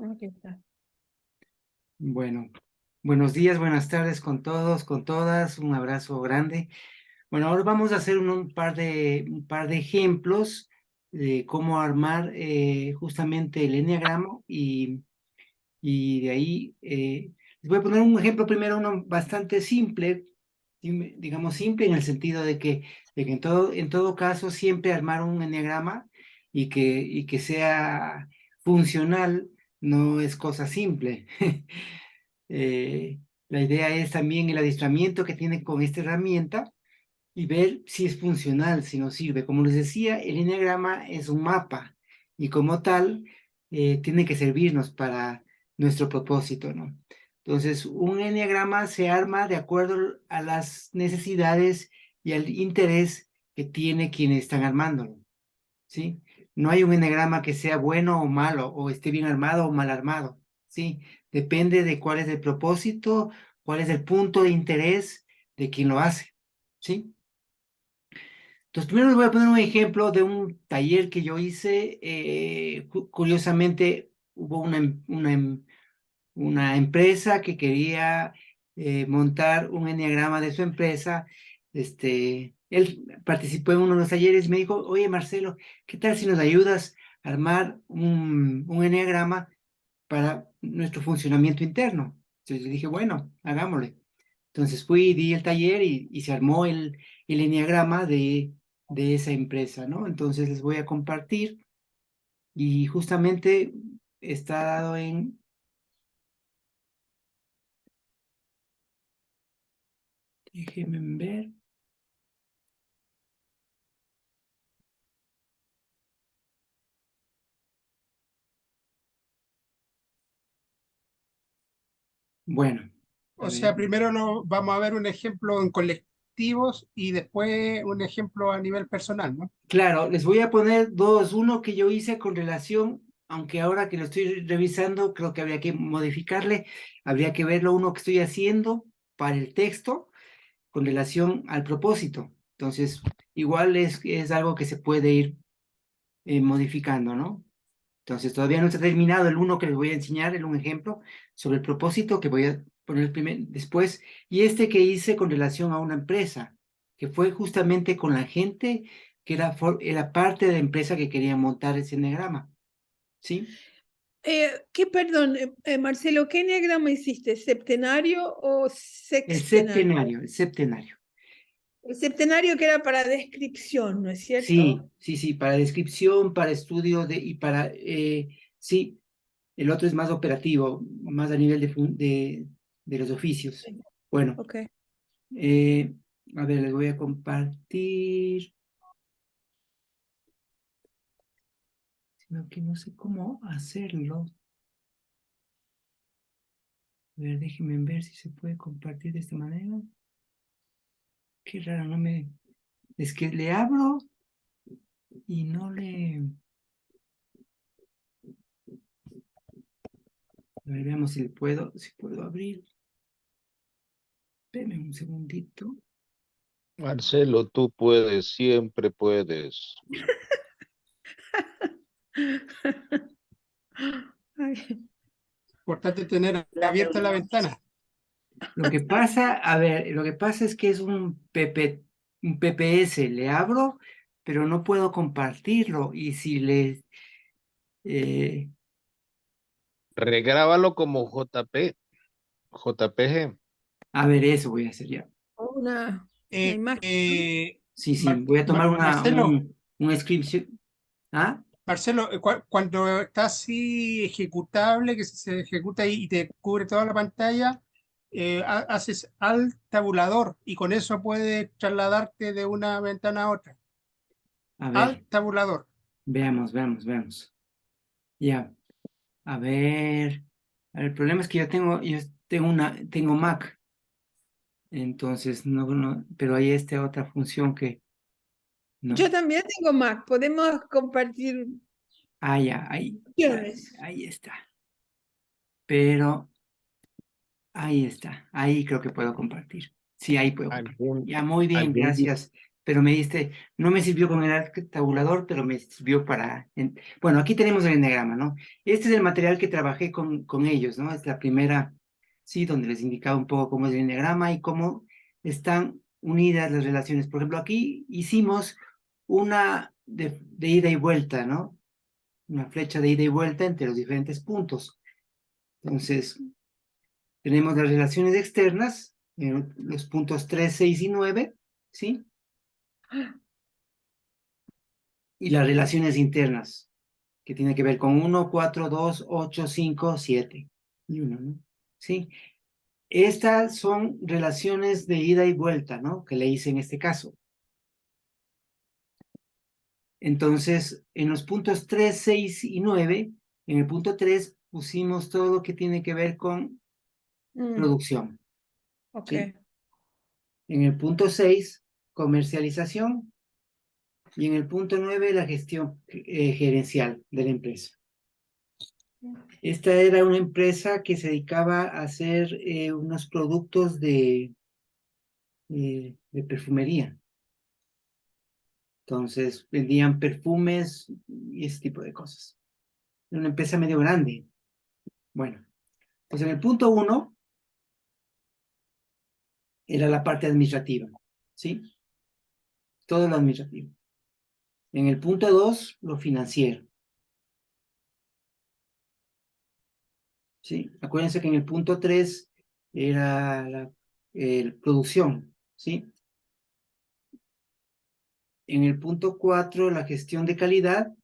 Aquí está. Bueno, buenos días, buenas tardes con todos, con todas, un abrazo grande. Bueno, ahora vamos a hacer un par de ejemplos de cómo armar justamente el enneagrama y de ahí les voy a poner un ejemplo primero, uno bastante simple, digamos simple en el sentido de que en todo caso siempre armar un enneagrama y que sea funcional no es cosa simple. Eh, la idea es también el adiestramiento que tiene con esta herramienta y ver si es funcional, si nos sirve. Como les decía, el enneagrama es un mapa y como tal tiene que servirnos para nuestro propósito, ¿no? Entonces, un enneagrama se arma de acuerdo a las necesidades y al interés que tiene quienes están armándolo, ¿sí? No hay un enneagrama que sea bueno o malo, o esté bien armado o mal armado, ¿sí? Depende de cuál es el propósito, cuál es el punto de interés de quien lo hace, ¿sí? Entonces, primero les voy a poner un ejemplo de un taller que yo hice. Curiosamente, hubo una empresa que quería montar un enneagrama de su empresa. Él participó en uno de los talleres y me dijo, oye, Marcelo, ¿qué tal si nos ayudas a armar un enneagrama para nuestro funcionamiento interno? Entonces le dije, bueno, hagámosle. Entonces fui, di el taller y se armó el enneagrama de esa empresa, ¿no? Entonces les voy a compartir y justamente está dado en... Déjenme ver. Bueno, a O ver. sea, primero vamos a ver un ejemplo en colectivos y después un ejemplo a nivel personal, ¿no? Claro, les voy a poner dos. Uno que yo hice con relación, aunque ahora que lo estoy revisando, creo que habría que modificarle. Habría que verlo uno que estoy haciendo para el texto con relación al propósito. Entonces, igual es algo que se puede ir modificando, ¿no? Entonces, todavía no está terminado el uno que les voy a enseñar, un ejemplo sobre el propósito que voy a poner después, y este que hice con relación a una empresa, que fue justamente con la gente que era parte de la empresa que quería montar ese enneagrama, ¿sí? Perdón, Marcelo, ¿qué enneagrama hiciste? ¿Septenario o sextenario? El septenario. El septenario que era para descripción, ¿no es Sí, cierto? sí, sí, para descripción, para estudio y para, sí, el otro es más operativo, más a nivel de los oficios. Bueno. Ok. Eh, a ver, les voy a compartir. Sino que no sé cómo hacerlo. A ver, déjenme ver si se puede compartir de esta manera. Qué raro, no me... Es que le abro y no le... A ver, veamos si puedo abrir. Espérame un segundito. Marcelo, tú puedes, siempre puedes. Ay, Importante tener abierta la ventana. Lo que pasa, a ver, lo que pasa es que es un PPS. Le abro, pero no puedo compartirlo. Y si le... eh, Regrábalo como JPG. a ver, eso voy a hacer ya. una Eh, imagen, ¿no? eh, Sí, sí, voy a tomar Marcelo, un screenshot. ¿Ah? Marcelo, cuando está así ejecutable, que se ejecuta y te cubre toda la pantalla, haces al tabulador y con eso puedes trasladarte de una ventana a otra. A Al ver, tabulador. veamos. Ya, a ver. El problema es que tengo Mac, entonces no, pero hay esta otra función que Yo no. también tengo Mac, podemos compartir Ah, ya, opciones. ahí está. Pero ahí está, ahí creo que puedo compartir. Sí, ahí puedo compartir. ¿Algún, Ya, muy bien, algún, gracias. pero no me sirvió con el tabulador, pero me sirvió bueno, aquí tenemos el enneagrama, ¿no? Este es el material que trabajé con ellos, ¿no? Es la primera, sí, donde les indicaba un poco cómo es el enneagrama y cómo están unidas las relaciones. Por ejemplo, aquí hicimos una de ida y vuelta, ¿no? Una flecha de ida y vuelta entre los diferentes puntos. Entonces, tenemos las relaciones externas, los puntos 3, 6 y 9, ¿sí? Y las relaciones internas, que tiene que ver con 1, 4, 2, 8, 5, 7 y 1, ¿no? ¿Sí? Estas son relaciones de ida y vuelta, ¿no? Que le hice en este caso. Entonces, en los puntos 3, 6 y 9, en el punto 3 pusimos todo lo que tiene que ver con producción. Ok. ¿Sí? En el punto 6, comercialización. Y en el punto 9, la gestión gerencial de la empresa. Esta era una empresa que se dedicaba a hacer unos productos de perfumería. Entonces, vendían perfumes y ese tipo de cosas. Era una empresa medio grande. Bueno, pues en el punto 1 era la parte administrativa, ¿sí? Todo lo administrativo. En el punto 2, lo financiero. ¿Sí? Acuérdense que en el punto 3 era la producción, ¿sí? En el punto 4, la gestión de calidad.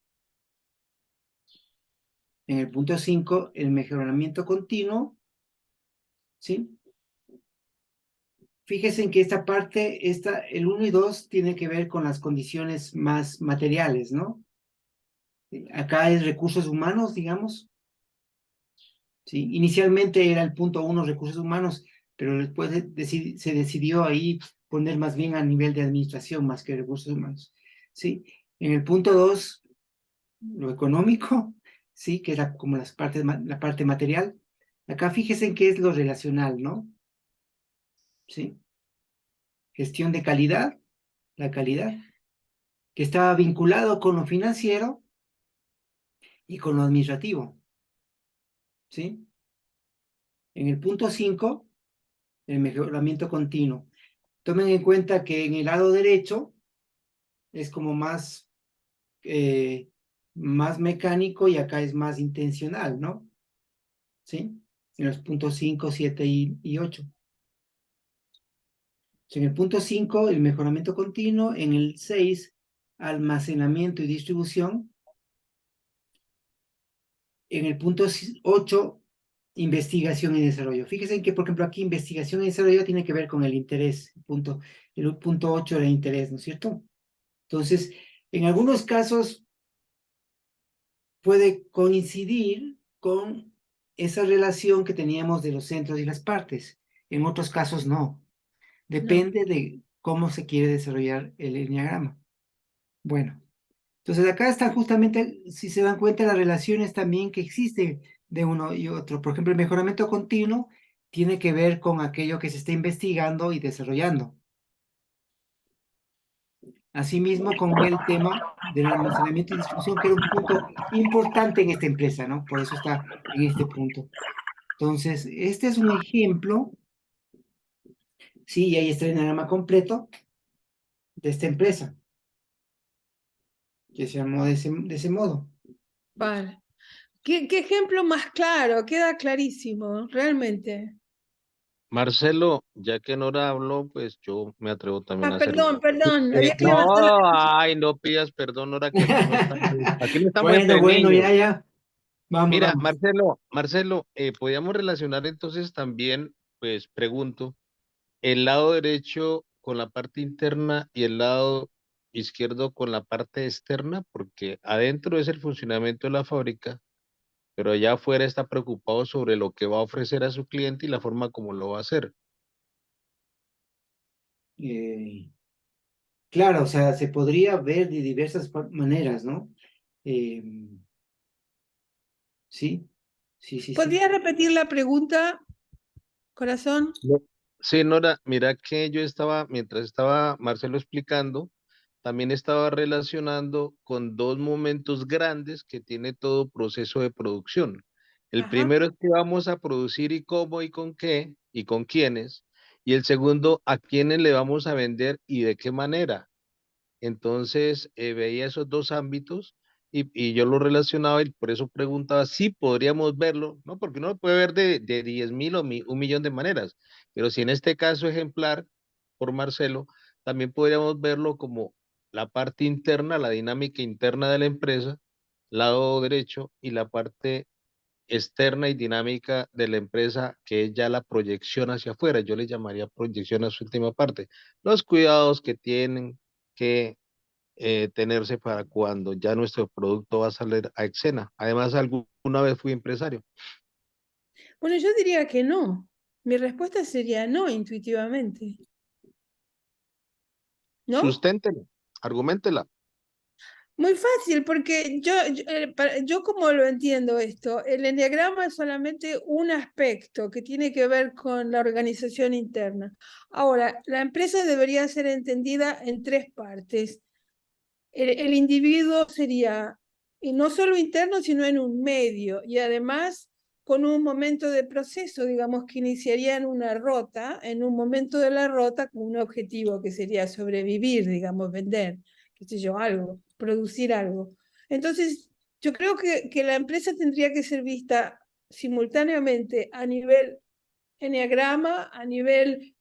En el punto 5, el mejoramiento continuo, ¿sí? Fíjense en que esta parte, el 1 y 2 tiene que ver con las condiciones más materiales, ¿no? Acá es recursos humanos, digamos. ¿Sí? Inicialmente era el punto 1 recursos humanos, pero después se decidió ahí poner más bien a nivel de administración más que recursos humanos. ¿Sí? En el punto 2, lo económico, ¿sí? Que era como la parte material. Acá fíjense en qué es lo relacional, ¿no? ¿Sí? Gestión de calidad, la calidad, que estaba vinculado con lo financiero y con lo administrativo. ¿Sí? En el punto 5, el mejoramiento continuo. Tomen en cuenta que en el lado derecho es como más mecánico y acá es más intencional, ¿no? ¿Sí? En los puntos 5, 7 y 8. En el punto 5, el mejoramiento continuo. En el 6, almacenamiento y distribución. En el punto 8, investigación y desarrollo. Fíjense que, por ejemplo, aquí investigación y desarrollo tiene que ver con el interés. El punto 8 era interés, ¿no es cierto? Entonces, en algunos casos puede coincidir con esa relación que teníamos de los centros y las partes. En otros casos no. Depende de cómo se quiere desarrollar el enneagrama. Bueno, entonces acá están justamente, si se dan cuenta, las relaciones también que existen de uno y otro. Por ejemplo, el mejoramiento continuo tiene que ver con aquello que se está investigando y desarrollando. Asimismo, con el tema del almacenamiento y distribución, que era un punto importante en esta empresa, ¿no? Por eso está en este punto. Entonces, este es un ejemplo, sí, y ahí está el enneagrama completo de esta empresa, que se llamó de ese modo. Vale. ¿Qué ejemplo más claro? Queda clarísimo, realmente. Marcelo, ya que Nora habló, pues yo me atrevo también a hacerlo. Perdón, había que levantar la... No, ay, no pidas perdón, Nora, que aquí no estamos entre Bueno, niños. ya. Mira, Vamos. Marcelo, podíamos relacionar entonces también, pues pregunto, el lado derecho con la parte interna y el lado izquierdo con la parte externa, porque adentro es el funcionamiento de la fábrica, pero allá afuera está preocupado sobre lo que va a ofrecer a su cliente y la forma como lo va a hacer. Claro, o sea, se podría ver de diversas maneras, ¿no? Eh, sí. ¿Podría repetir la pregunta, corazón? Sí, Nora, mira que yo estaba, mientras estaba Marcelo explicando, también estaba relacionando con dos momentos grandes que tiene todo proceso de producción. El Ajá. primero es que vamos a producir y cómo y con qué y con quiénes. Y el segundo, a quiénes le vamos a vender y de qué manera. Entonces, veía esos dos ámbitos y yo lo relacionaba y por eso preguntaba si podríamos verlo, ¿no? Porque uno lo puede ver de 10.000 o 1.000.000 de maneras, pero si en este caso ejemplar por Marcelo, también podríamos verlo como la parte interna, la dinámica interna de la empresa, lado derecho, y la parte externa y dinámica de la empresa, que es ya la proyección hacia afuera. Yo le llamaría proyección a su última parte. Los cuidados que tienen que tenerse para cuando ya nuestro producto va a salir a escena. Además, alguna vez fui empresario. Bueno, yo diría que no. Mi respuesta sería no, intuitivamente, ¿no? Susténtela, argumentela. Muy fácil, porque yo como lo entiendo esto, el enneagrama es solamente un aspecto que tiene que ver con la organización interna. Ahora, la empresa debería ser entendida en tres partes. El individuo sería, y no solo interno, sino en un medio, y además con un momento de proceso, digamos, que iniciaría en una rota, en un momento de la rota, con un objetivo que sería sobrevivir, digamos, vender, qué sé yo, algo, producir algo. Entonces, yo creo que la empresa tendría que ser vista simultáneamente a nivel enneagrama, a nivel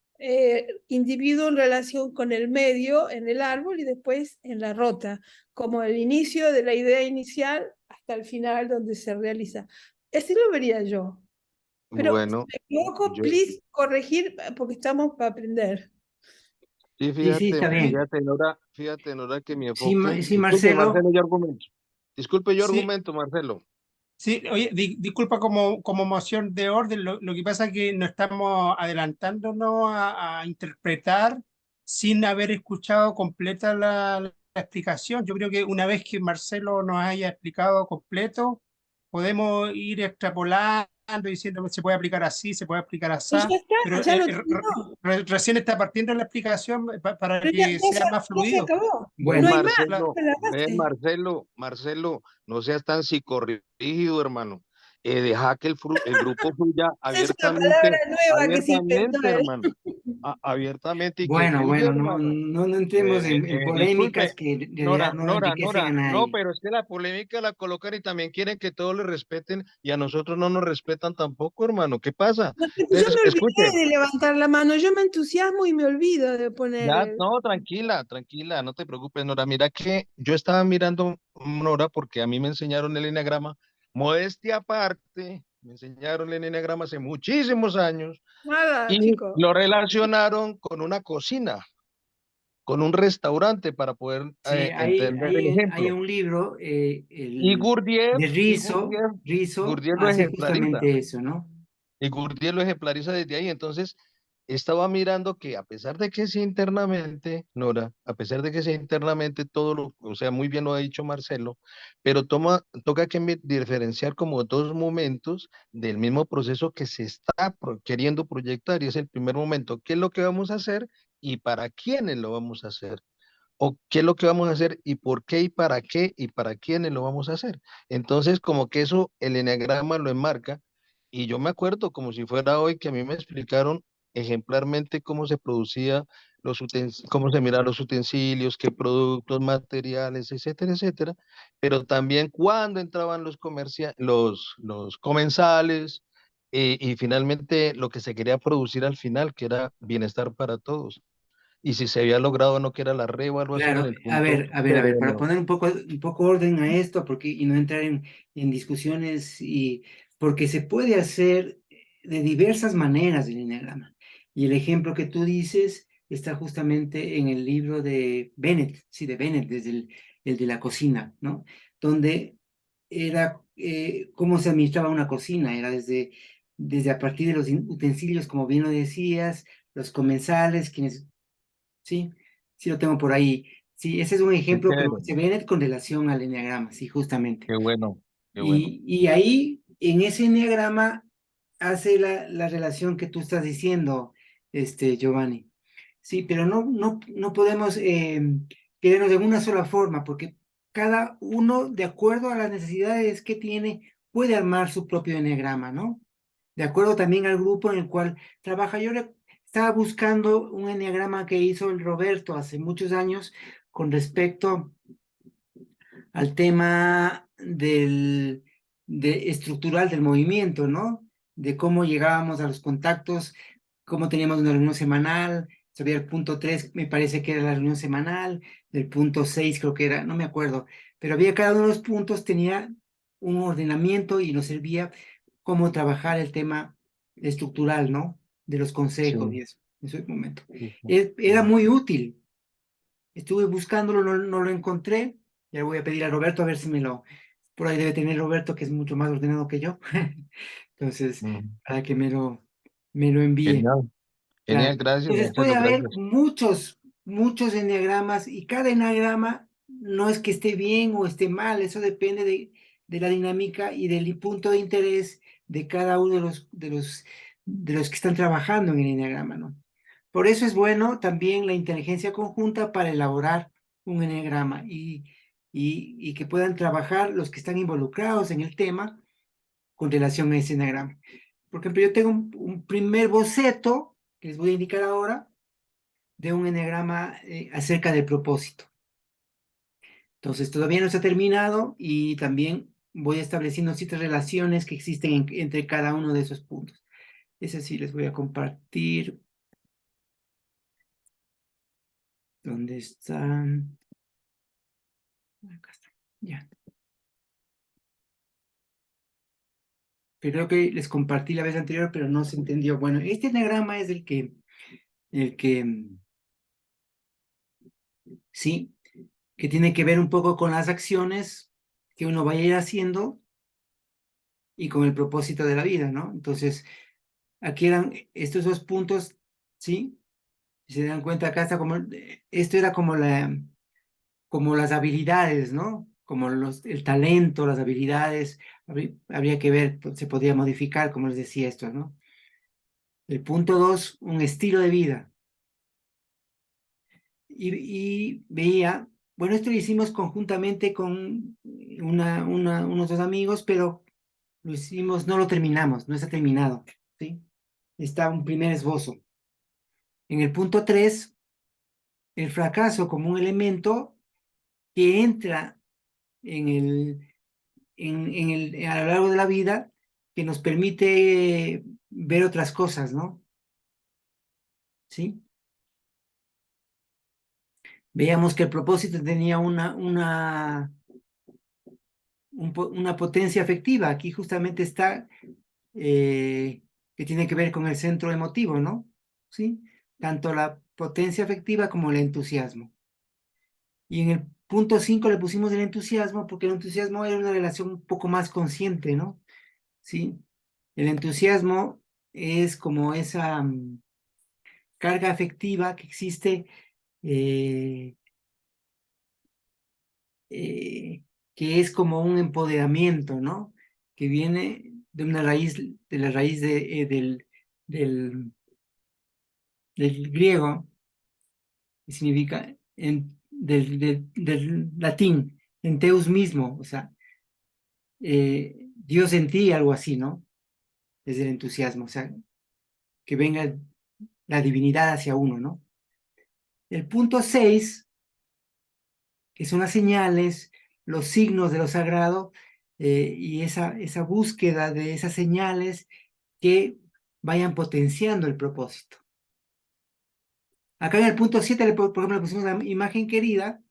individuo en relación con el medio en el árbol y después en la rota, como el inicio de la idea inicial hasta el final donde se realiza. Así lo vería yo. Pero si Bueno, me equivoco, yo, please corregir porque estamos para aprender. sí, Sí, sí, fíjate, está bien. fíjate, Nora, que mi Sí, enfoque, sí, disculpe, Marcelo. Marcelo, yo argumento. Disculpe, yo Sí, argumento, Marcelo. sí, oye, disculpa como moción de orden, lo que pasa es que nos estamos adelantándonos a interpretar sin haber escuchado completa la explicación. Yo creo que una vez que Marcelo nos haya explicado completo, podemos ir extrapolando, diciendo que se puede aplicar así, se puede aplicar así, Y ya pero está, ya lo terminó. recién está partiendo la explicación para Pero que sea más ya se fluido. acabó. No Bueno, hay más, Claro. esa es la base. Marcelo, no seas tan psicorrígido, hermano. Deja que el grupo fluya Esa es una palabra nueva que se inventó abiertamente, él. hermano. Abiertamente y que bueno, fluya, bueno, no, hermano. no entremos en polémicas Disculpe, que en realidad Nora, no Nora, enriquecen a Nora, no, nadie. pero es que la polémica la colocan y también quieren que todos le respeten y a nosotros no nos respetan tampoco, hermano. ¿Qué pasa? No, yo Entonces, me escuche, olvidé de levantar la mano, yo me entusiasmo y me olvido de poner ya, no, tranquila, tranquila, no te preocupes, Nora. Mira que yo estaba mirando, Nora, porque a mí me enseñaron el eneagrama, modestia aparte, me enseñaron el eneagrama hace muchísimos años nada, y chico. lo relacionaron con una cocina, con un restaurante para poder Sí, entender el hay ejemplo. un libro, Y Gurdjieff, de y Rizzo, Gurdjieff, Rizzo Gurdjieff lo hace ejemplariza, justamente eso, ¿no? y Gurdjieff lo ejemplariza desde ahí. Entonces, estaba mirando que a pesar de que sea internamente, Nora, a pesar de que sea internamente todo lo, o sea, muy bien lo ha dicho Marcelo, pero toca que diferenciar como dos momentos del mismo proceso que se está queriendo proyectar, y es el primer momento, ¿qué es lo que vamos a hacer y para quiénes lo vamos a hacer? O qué es lo que vamos a hacer y por qué y para quiénes lo vamos a hacer. Entonces, como que eso el eneagrama lo enmarca, y yo me acuerdo como si fuera hoy que a mí me explicaron ejemplarmente cómo se producía cómo se miraban los utensilios, qué productos, materiales, etcétera, etcétera, pero también cuándo entraban los comensales, y finalmente lo que se quería producir al final, que era bienestar para todos, y si se había logrado o no, que era la reevaluación en Claro, el punto a ver, para terminal. poner un poco orden a esto, porque, y no entrar en discusiones, y porque se puede hacer de diversas maneras el enneagrama. Y el ejemplo que tú dices está justamente en el libro de Bennett, sí, de Bennett, desde el de la cocina, ¿no? Donde era cómo se administraba una cocina, era desde a partir de los utensilios, como bien lo decías, los comensales, quienes, sí, sí lo tengo por ahí. Sí, ese es un Qué ejemplo que lo chévere, hace Bennett con relación al enneagrama, sí, justamente. qué bueno, qué bueno. Y ahí, en ese enneagrama, hace la relación que tú estás diciendo. Giovanni. Sí, pero no podemos quedarnos de una sola forma, porque cada uno, de acuerdo a las necesidades que tiene, puede armar su propio enneagrama, ¿no? De acuerdo también al grupo en el cual trabaja. Estaba buscando un enneagrama que hizo el Roberto hace muchos años con respecto al tema estructural del movimiento, ¿no? De cómo llegábamos a los contactos, cómo teníamos una reunión semanal. Sabía el punto 3, me parece que era la reunión semanal, el punto 6 creo que era, no me acuerdo, pero había cada uno de los puntos, tenía un ordenamiento y nos servía cómo trabajar el tema estructural, ¿no? De los consejos y Sí, eso, en ese momento. sí, sí. Era muy útil. Estuve buscándolo, no lo encontré. Ya voy a pedir a Roberto a ver si por ahí debe tener Roberto, que es mucho más ordenado que yo. Entonces, Mm. para que me lo envíe. Genial, Claro. genial, gracias, Entonces muchas puede haber gracias. muchos enneagramas y cada enneagrama no es que esté bien o esté mal, eso depende de la dinámica y del punto de interés de cada uno de los que están trabajando en el enneagrama, ¿no? Por eso es bueno también la inteligencia conjunta para elaborar un enneagrama y que puedan trabajar los que están involucrados en el tema con relación a ese enneagrama. Por ejemplo, yo tengo un primer boceto que les voy a indicar ahora de un enneagrama acerca del propósito. Entonces, todavía no está terminado y también voy estableciendo ciertas relaciones que existen entre cada uno de esos puntos. Ese sí les voy a compartir. ¿Dónde están? Acá está. Ya. Creo que les compartí la vez anterior, pero no se entendió. Bueno, este enneagrama es el que sí, que tiene que ver un poco con las acciones que uno vaya a ir haciendo y con el propósito de la vida, ¿no? Entonces, aquí eran estos dos puntos, ¿sí? Si se dan cuenta, acá está esto era como las habilidades, ¿no? Como el talento, las habilidades, habría que ver, pues, se podría modificar, como les decía esto, ¿no? El punto 2, un estilo de vida. Y veía, bueno, esto lo hicimos conjuntamente con unos dos amigos, pero lo hicimos, no lo terminamos, no está terminado, ¿sí? Está un primer esbozo. En el punto 3, el fracaso como un elemento que entra a lo largo de la vida, que nos permite ver otras cosas, ¿no? ¿Sí? Veíamos que el propósito tenía una potencia afectiva. Aquí justamente está que tiene que ver con el centro emotivo, ¿no? ¿Sí? Tanto la potencia afectiva como el entusiasmo. Y en el punto 5 le pusimos el entusiasmo porque el entusiasmo era una relación un poco más consciente, ¿no? ¿Sí? El entusiasmo es como esa carga afectiva que existe, eh, eh, que es como un empoderamiento, ¿no? Que viene de una raíz, de la raíz del, del griego, que significa del latín, en Deus mismo, o sea, Dios en ti, algo así, ¿no? Es el entusiasmo, o sea, que venga la divinidad hacia uno, ¿no? El punto 6, que son las señales, los signos de lo sagrado, y esa búsqueda de esas señales que vayan potenciando el propósito. Acá en el punto 7, por ejemplo, le pusimos la imagen querida,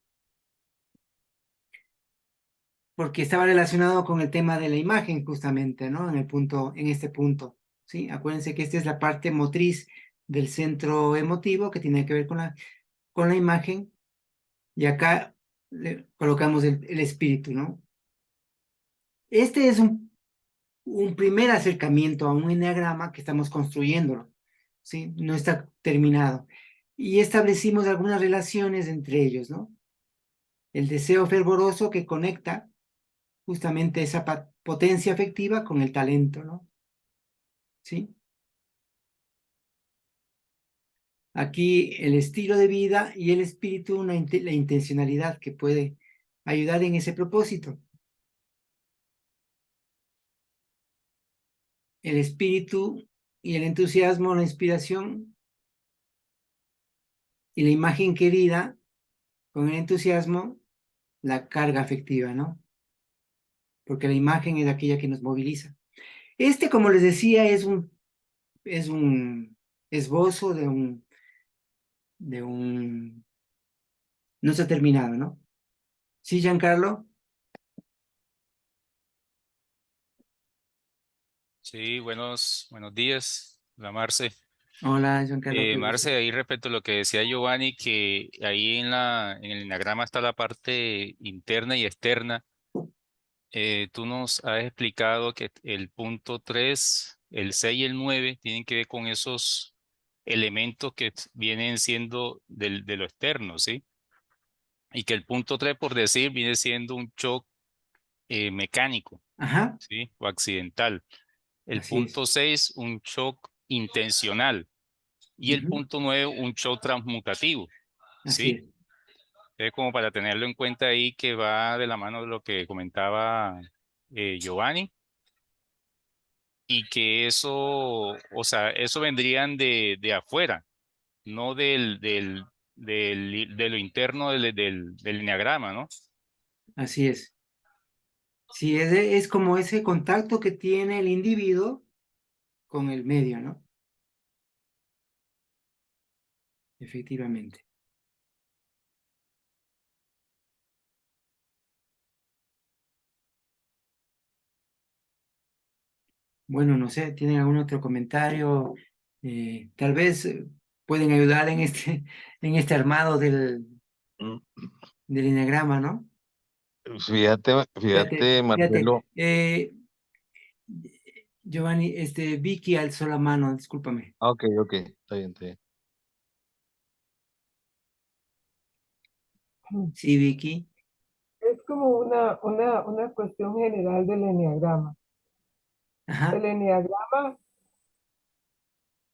porque estaba relacionado con el tema de la imagen, justamente, ¿no? En este punto, ¿sí? Acuérdense que esta es la parte motriz del centro emotivo que tiene que ver con la imagen, y acá le colocamos el espíritu, ¿no? Este es un primer acercamiento a un enneagrama que estamos construyéndolo, ¿sí? No está terminado. Y establecimos algunas relaciones entre ellos, ¿no? El deseo fervoroso que conecta justamente esa potencia afectiva con el talento, ¿no? ¿Sí? Aquí el estilo de vida y el espíritu, la intencionalidad que puede ayudar en ese propósito. El espíritu y el entusiasmo, la inspiración y la imagen querida con el entusiasmo, la carga afectiva, ¿no? Porque la imagen es aquella que nos moviliza. Este, como les decía, es un esbozo de un, no está terminado, ¿no? ¿Sí, Giancarlo? Sí, buenos días, la Marce. Hola, Giancarlo, qué gusto. Marce, ahí respecto a lo que decía Giovanni, que ahí en el enagrama está la parte interna y externa. Tú nos has explicado que el punto 3, el 6 y el 9 tienen que ver con esos elementos que vienen siendo de lo externo, ¿sí? Y que el punto 3, por decir, viene siendo un shock mecánico, Ajá, ¿sí? O accidental. El así es. punto 6, un shock intencional. Y el Ujú, punto 9, un shock transmutativo, así ¿sí? es. Entonces, como para tenerlo en cuenta ahí, que va de la mano de lo que comentaba Giovanni, y que eso, o sea, eso vendrían de afuera, no de lo interno del enneagrama, ¿no? Así es. Sí, es como ese contacto que tiene el individuo con el medio, ¿no? Efectivamente. Bueno, no sé, ¿tienen algún otro comentario? Tal vez pueden ayudar en este armado Mm, del enneagrama, ¿no? Fíjate, fíjate, Fíjate. Marcelo. Giovanni, Vicky alzó la mano, discúlpame. Ok, ok, está bien, está bien. Sí, Vicky. Es como una cuestión general del eneagrama. Ajá, El eneagrama,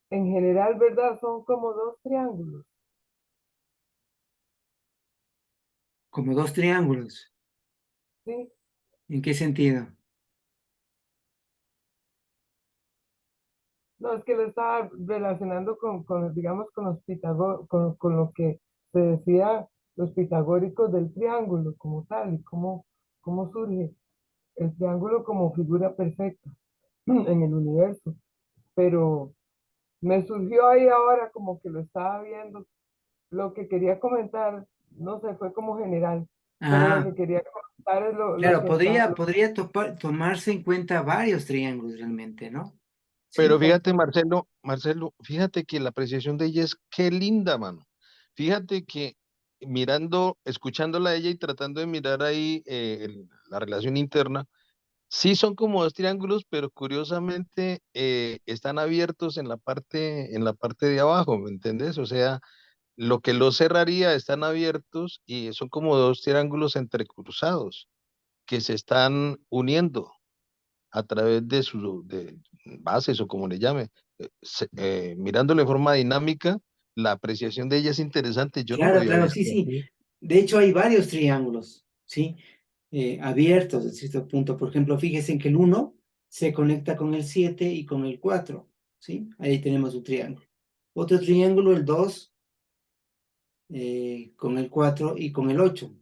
en general, ¿verdad? Son como dos triángulos. como dos triángulos. ¿Sí? ¿En qué sentido? No, es que lo estaba relacionando digamos, con lo que se decía los pitagóricos del triángulo como tal y cómo surge el triángulo como figura perfecta en el universo. Pero me surgió ahí ahora como que lo estaba viendo. Lo que quería comentar, no sé, fue como general, pero lo Ah, que quería comentar es lo claro, que está, podría tomarse en cuenta varios triángulos realmente, ¿no? Pero Sí, fíjate, Marcelo, fíjate que la apreciación de ella es qué linda, mano. Fíjate que mirando, escuchándola a ella y tratando de mirar ahí la relación interna, sí son como dos triángulos, pero curiosamente están abiertos en la parte de abajo, ¿me entendés? O sea, lo que los cerraría están abiertos y son como dos triángulos entrecruzados que se están uniendo a través de sus bases o como le llame. Mirándolo de forma dinámica, la apreciación de ella es interesante. Yo no lo claro, había claro, sí, visto sí. así. De hecho, hay varios triángulos, ¿sí? Abiertos a cierto punto. Por ejemplo, fíjense en que el uno se conecta con el 7 y con el 4, ¿sí? Ahí tenemos un triángulo. Otro triángulo, el 2 con el 4 y con el 8.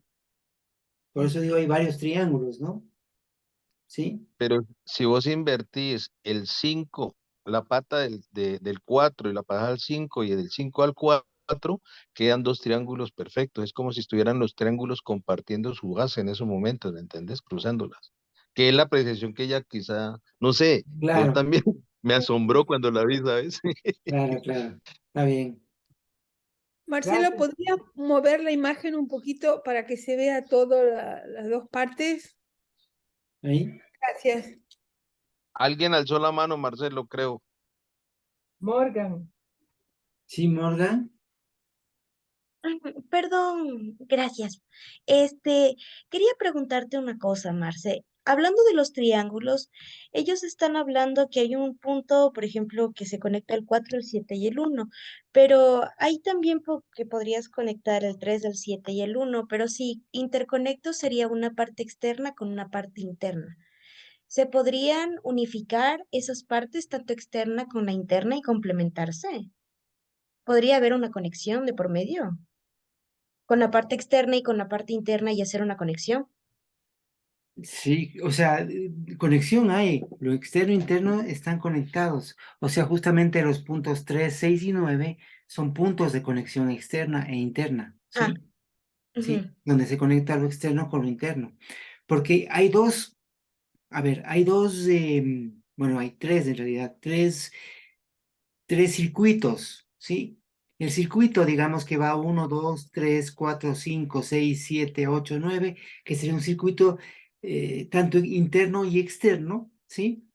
Por eso digo, hay varios triángulos, ¿no? ¿Sí? Pero si vos invertís el 5 la pata del 4 y la pata al 5 y del 5 al 4 quedan dos triángulos perfectos. Es como si estuvieran los triángulos compartiendo su base en esos momentos, ¿me entendés? Cruzándolas. Que es la apreciación que ella quizá, no sé, yo Claro, también me asombró cuando la vi, ¿sabes? claro, claro. Está bien. Marcelo, gracias. ¿podría mover la imagen un poquito para que se vea todas las dos partes? Ahí. Gracias. Alguien alzó la mano, Marcelo, creo. Morgan, Sí, Morgan. Perdón, gracias. Quería preguntarte una cosa, Marce. hablando de los triángulos, ellos están hablando que hay un punto, por ejemplo, que se conecta el 4, el 7 y el 1, pero hay también que podrías conectar el 3, el 7 y el 1, pero si interconecto sería una parte externa con una parte interna. ¿Se podrían unificar esas partes, tanto externa con la interna, y complementarse? ¿Podría haber una conexión de por medio? Con la parte externa y con la parte interna y hacer una conexión. Sí, o sea, conexión hay, lo externo e interno están conectados, o sea, justamente los puntos 3, 6 y 9 son puntos de conexión externa e interna, Ah, ¿sí? ujú. Sí, donde se conecta lo externo con lo interno, porque hay dos, a ver, hay dos, bueno, hay tres en realidad, tres circuitos, ¿sí? El circuito, digamos que va 1, 2, 3, 4, 5, 6, 7, 8, 9, que sería un circuito tanto interno y externo, ¿sí?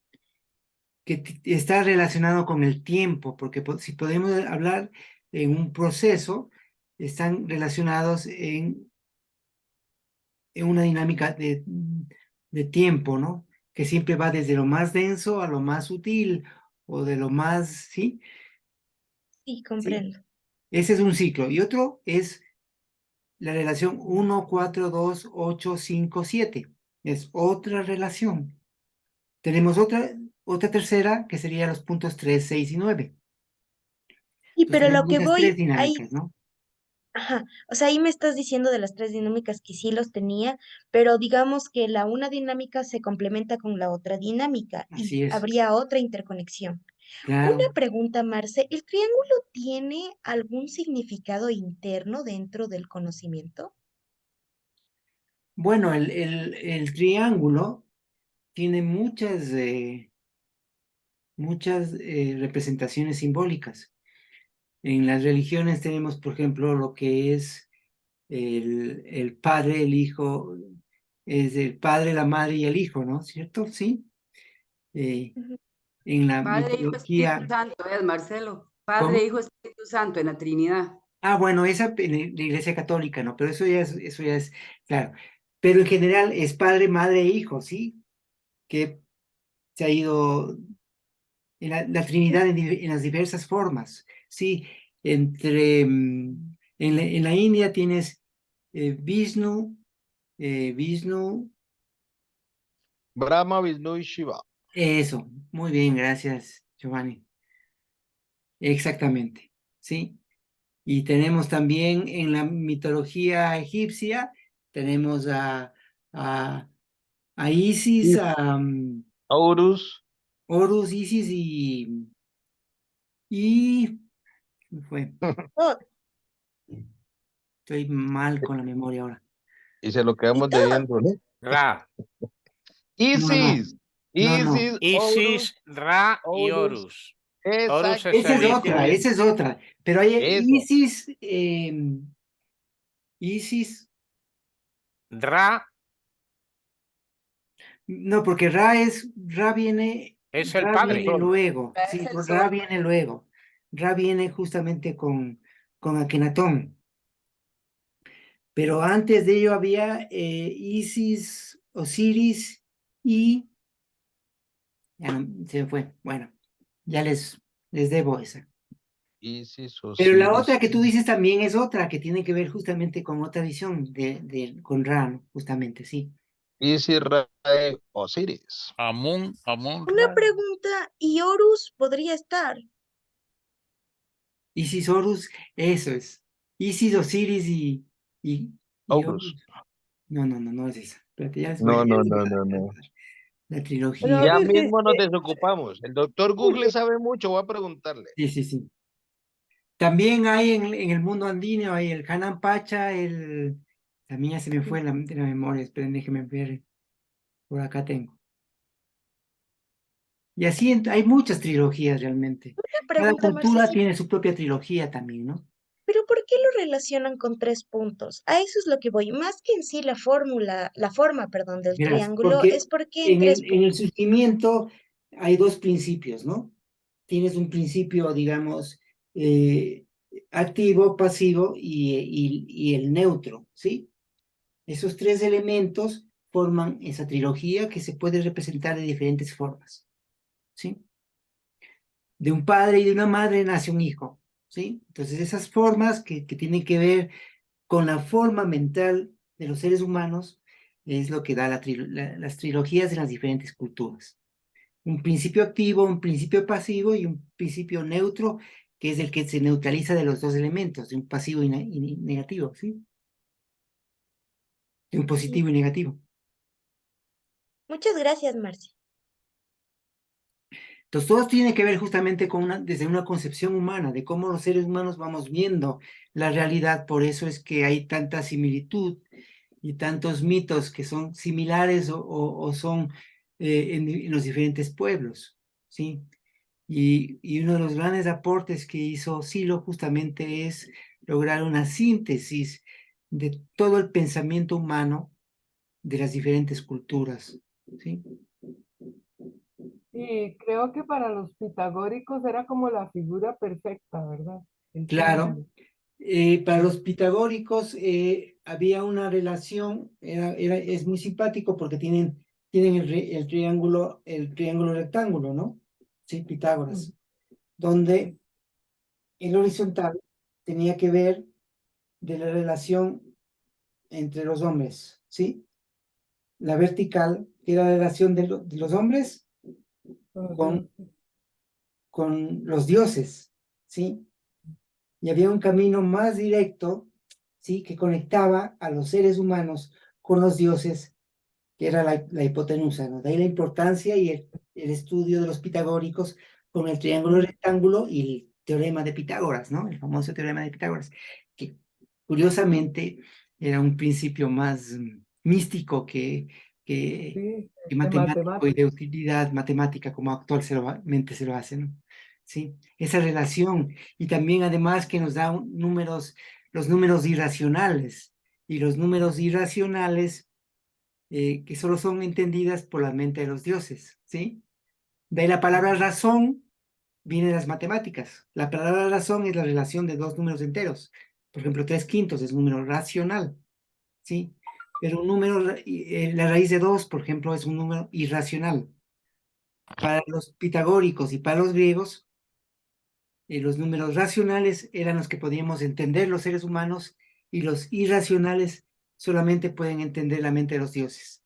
Que está relacionado con el tiempo, porque si podemos hablar en un proceso, están relacionados en una dinámica de tiempo, ¿no? Que siempre va desde lo más denso a lo más sutil, o de lo más, ¿sí? Sí, ¿Sí? comprendo. Ese es un ciclo. Y otro es la relación 1, 4, 2, 8, 5, 7. Es otra relación. Tenemos otra tercera que sería los puntos 3, 6 y 9. Sí, Entonces pero lo tenemos que esas tres voy ahí, dinámicas, ¿no? ajá, o sea, ahí me estás diciendo de las tres dinámicas que sí los tenía, pero digamos que la una dinámica se complementa con la otra dinámica y Así es. habría otra interconexión. Una Claro. pregunta, Marce, ¿el triángulo tiene algún significado interno dentro del conocimiento? Bueno, el triángulo tiene muchas representaciones simbólicas. En las religiones tenemos, por ejemplo, lo que es el padre, el hijo, es el padre, la madre y el hijo, ¿no? ¿Cierto? Sí. Eh, Ujú. en la Padre, Hijo, Espíritu mitología, Santo, es Marcelo. Padre, ¿cómo? Hijo, Espíritu Santo en la Trinidad. Ah, bueno, esa en la Iglesia Católica, ¿no? Pero eso ya es, claro. Pero en general es padre, madre e hijo, ¿sí? Que se ha ido en la Trinidad en las diversas formas, ¿sí? En la India tienes Vishnu, Vishnu, Brahma, Vishnu y Shiva. eso, muy bien, gracias, Giovanni. Exactamente, ¿sí? Y tenemos también en la mitología egipcia, tenemos a, a Isis, Y a Horus, Horus, Isis y ¿qué fue? Oh, Estoy mal con la memoria ahora. y se lo y quedamos todo. debiendo, ¿no? Ra, No, no, Isis, no, no. Isis, Horus, Isis, Ra y Horus, Horus. Horus es Esa el es otra, indio. esa es otra. Pero hay eso. Isis, Ra no, porque Ra viene, es el Ra padre. viene Sol. luego, Es sí, el Ra sol. viene luego. Ra viene justamente con Akenatón. Pero antes de ello había Isis, Osiris y ya se me fue. Bueno, ya les debo esa. Isis, Pero la Osiris, otra que tú dices también es otra que tiene que ver justamente con otra visión con Ra, ¿no? Justamente, sí. Isis, Ra, Osiris. Amun, Una Ra. pregunta, ¿y Horus podría estar? Isis, Horus, eso es. Isis, Osiris y Horus. Horus. No, no, no, no es esa. Espérate, No, no, ya les voy no, a dar, no, ya les no. voy a dar. La trilogía. Pero Ya es, mismo nos desocupamos. El doctor Google sabe mucho, voy a preguntarle. Sí, sí, sí. También hay en el mundo andino, hay el Hanan Pacha, la mía se me fue de la memoria, esperen, déjenme ver, por acá tengo. Y así hay muchas trilogías realmente. Una Cada pregunta, Marce, cultura tiene su propia trilogía también, ¿no? pero ¿por qué lo relacionan con tres puntos? A eso es lo que voy. Más que en sí la fórmula, la forma, perdón, del Verás, triángulo, porque es porque en en tres el, en el puntos. surgimiento hay dos principios, ¿no? Tienes un principio, digamos, eh, activo, pasivo y el neutro, ¿sí? Esos tres elementos forman esa trilogía que se puede representar de diferentes formas, ¿sí? De un padre y de una madre nace un hijo, ¿sí? Entonces esas formas que tienen que ver con la forma mental de los seres humanos es lo que da las trilogías en las diferentes culturas. Un principio activo, un principio pasivo y un principio neutro, que es el que se neutraliza de los dos elementos, de un pasivo y negativo, ¿sí? De un positivo y negativo. Muchas gracias, Marcia. Entonces, todo tiene que ver justamente desde una concepción humana, de cómo los seres humanos vamos viendo la realidad. Por eso es que hay tanta similitud y tantos mitos que son similares o son en los diferentes pueblos, ¿sí? Y uno de los grandes aportes que hizo Silo justamente es lograr una síntesis de todo el pensamiento humano de las diferentes culturas, ¿sí? Y creo que para los pitagóricos era como la figura perfecta, ¿verdad? El Claro, triángulo. para los pitagóricos había una relación, es muy simpático porque tienen el triángulo rectángulo, ¿no? Sí, Pitágoras, donde el horizontal tenía que ver de la relación entre los hombres, ¿sí? La vertical, que era la relación de los hombres con, con los dioses, ¿sí? Y había un camino más directo, ¿sí? Que conectaba a los seres humanos con los dioses, que era la hipotenusa, ¿no? De ahí la importancia y el estudio de los pitagóricos con el triángulo rectángulo y el teorema de Pitágoras, ¿no? El famoso teorema de Pitágoras, que curiosamente era un principio más místico Sí, que de matemático y de matemáticas. utilidad matemática como actualmente se lo hace, ¿no? Sí, esa relación y también además que nos da los números irracionales y los números irracionales que solo son entendidas por la mente de los dioses, ¿sí? De ahí la palabra razón viene de las matemáticas. La palabra razón es la relación de dos números enteros. Por ejemplo, 3/5 es un número racional, ¿sí? Pero un número, la raíz de 2, por ejemplo, es un número irracional. Para los pitagóricos y para los griegos, los números racionales eran los que podíamos entender los seres humanos y los irracionales solamente pueden entender la mente de los dioses.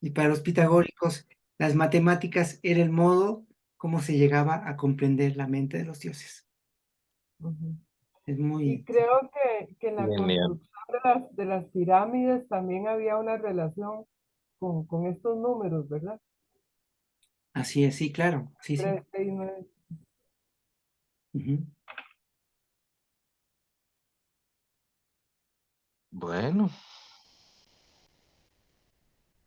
Y para los pitagóricos, las matemáticas era el modo como se llegaba a comprender la mente de los dioses. Ujú. Es Y muy... creo que en la Genial. construcción de las pirámides también había una relación con estos números, ¿verdad? Así es, sí, claro. Sí, sí. 3, 6, 9. Ujú. Bueno,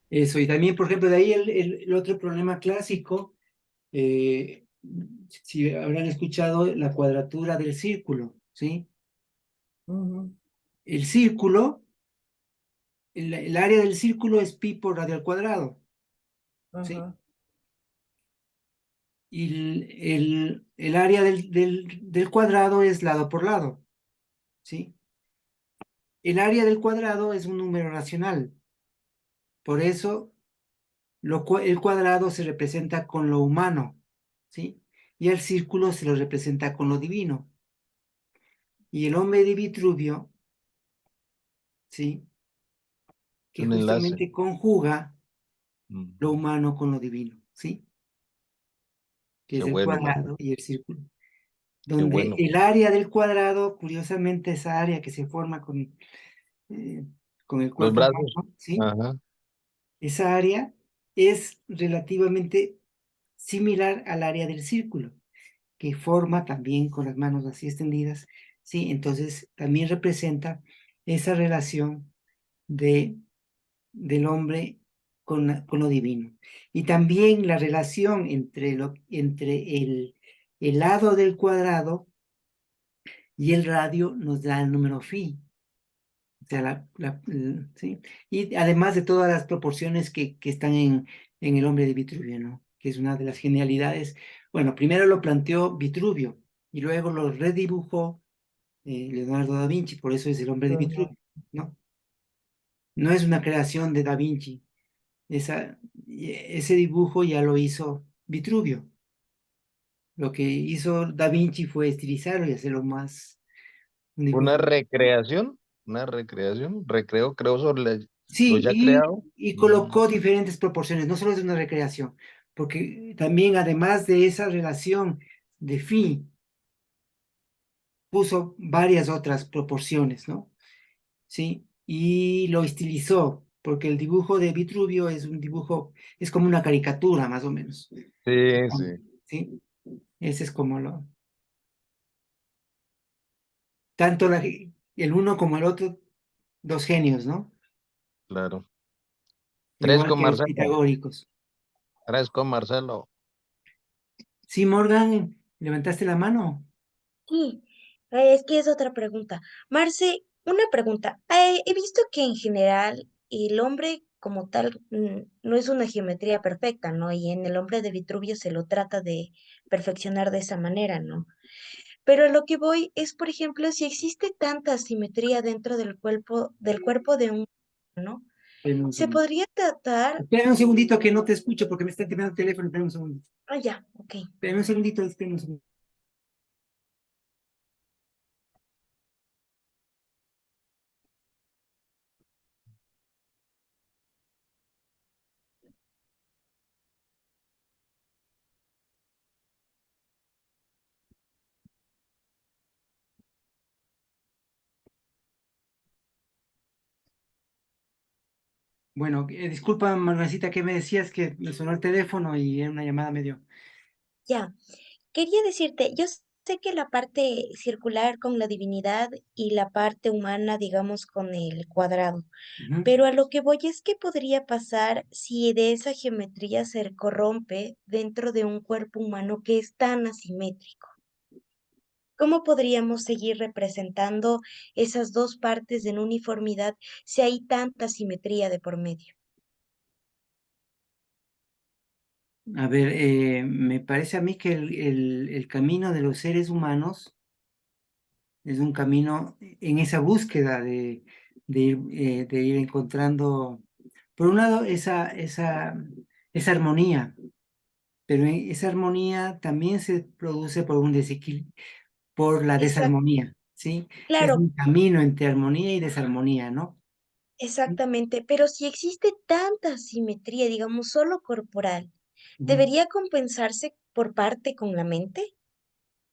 Eso, y también, por ejemplo, de ahí el otro problema clásico, eh, si habrán escuchado la cuadratura del círculo, ¿sí? Ujú. El círculo, el área del círculo es pi por radio al cuadrado, ¿sí? Ajá. Y el área del cuadrado es lado por lado, ¿sí? El área del cuadrado es un número racional, por eso el cuadrado se representa con lo humano, ¿sí? Y el círculo se lo representa con lo divino. Y el hombre de Vitruvio, ¿sí? Que un enlace. justamente conjuga Mm, lo humano con lo divino, ¿sí? Que Qué es el bueno, Manuel. cuadrado y el círculo. Qué Donde bueno. el área del cuadrado, curiosamente, esa área que se forma eh, con el Los cuerpo brazos. humano, ¿sí? Ajá. Esa área es relativamente similar al área del círculo, que forma también con las manos así extendidas, ¿sí? Entonces también representa esa relación del hombre con lo divino. Y también la relación entre el lado del cuadrado y el radio nos da el número phi. O sea, ¿sí? Y además de todas las proporciones que están en el hombre de Vitruvio, ¿no? Que es una de las genialidades. Bueno, primero lo planteó Vitruvio y luego lo redibujó Leonardo da Vinci, por eso es el hombre de Ajá. Vitruvio, ¿no? No es una creación de da Vinci, ese dibujo ya lo hizo Vitruvio. Lo que hizo Da Vinci fue estilizarlo y hacerlo más un Una dibujo. recreación, recreo, creo sobre lo Sí, ya creado. y colocó diferentes proporciones, no solo es una recreación, porque también además de esa relación de fin, puso varias otras proporciones, ¿no? Sí, y lo estilizó, porque el dibujo de Vitruvio es un dibujo, es como una caricatura más o menos. Sí, sí, Sí, ese es como tanto el uno como el otro, dos genios, ¿no? claro. Tres Igual con que los Marcelo. pitagóricos. Tres con Marcelo. Sí, Morgan, ¿levantaste la mano? Sí, es que es otra pregunta. Marce, una pregunta. He visto que en general el hombre como tal no es una geometría perfecta, ¿no? Y en el hombre de Vitruvio se lo trata de perfeccionar de esa manera, ¿no? Pero a lo que voy es, por ejemplo, si existe tanta asimetría dentro del cuerpo de un, ¿no? Espérame un Se segundo. podría tratar. Espérame un segundito que no te escucho porque me está tirando el teléfono. Espérame un segundito. Ah, ya, ok. Espérame un segundito, espérame un segundo. Bueno, disculpa, Margancita, ¿qué me decías? Que me sonó el teléfono y era una llamada medio. Ya. Quería decirte, yo sé que la parte circular con la divinidad y la parte humana, digamos, con el cuadrado, Ujú. pero a lo que voy es que podría pasar si de esa geometría se corrompe dentro de un cuerpo humano que es tan asimétrico. ¿Cómo podríamos seguir representando esas dos partes en uniformidad si hay tanta simetría de por medio? A ver, me parece a mí que el camino de los seres humanos es un camino en esa búsqueda de ir encontrando, por un lado, esa armonía, pero esa armonía también se produce por un desequilibrio, por la Exacto, desarmonía, ¿sí? Es claro, un camino entre armonía y desarmonía, ¿no? exactamente, pero si existe tanta asimetría, digamos, solo corporal, Ujú. ¿debería compensarse por parte con la mente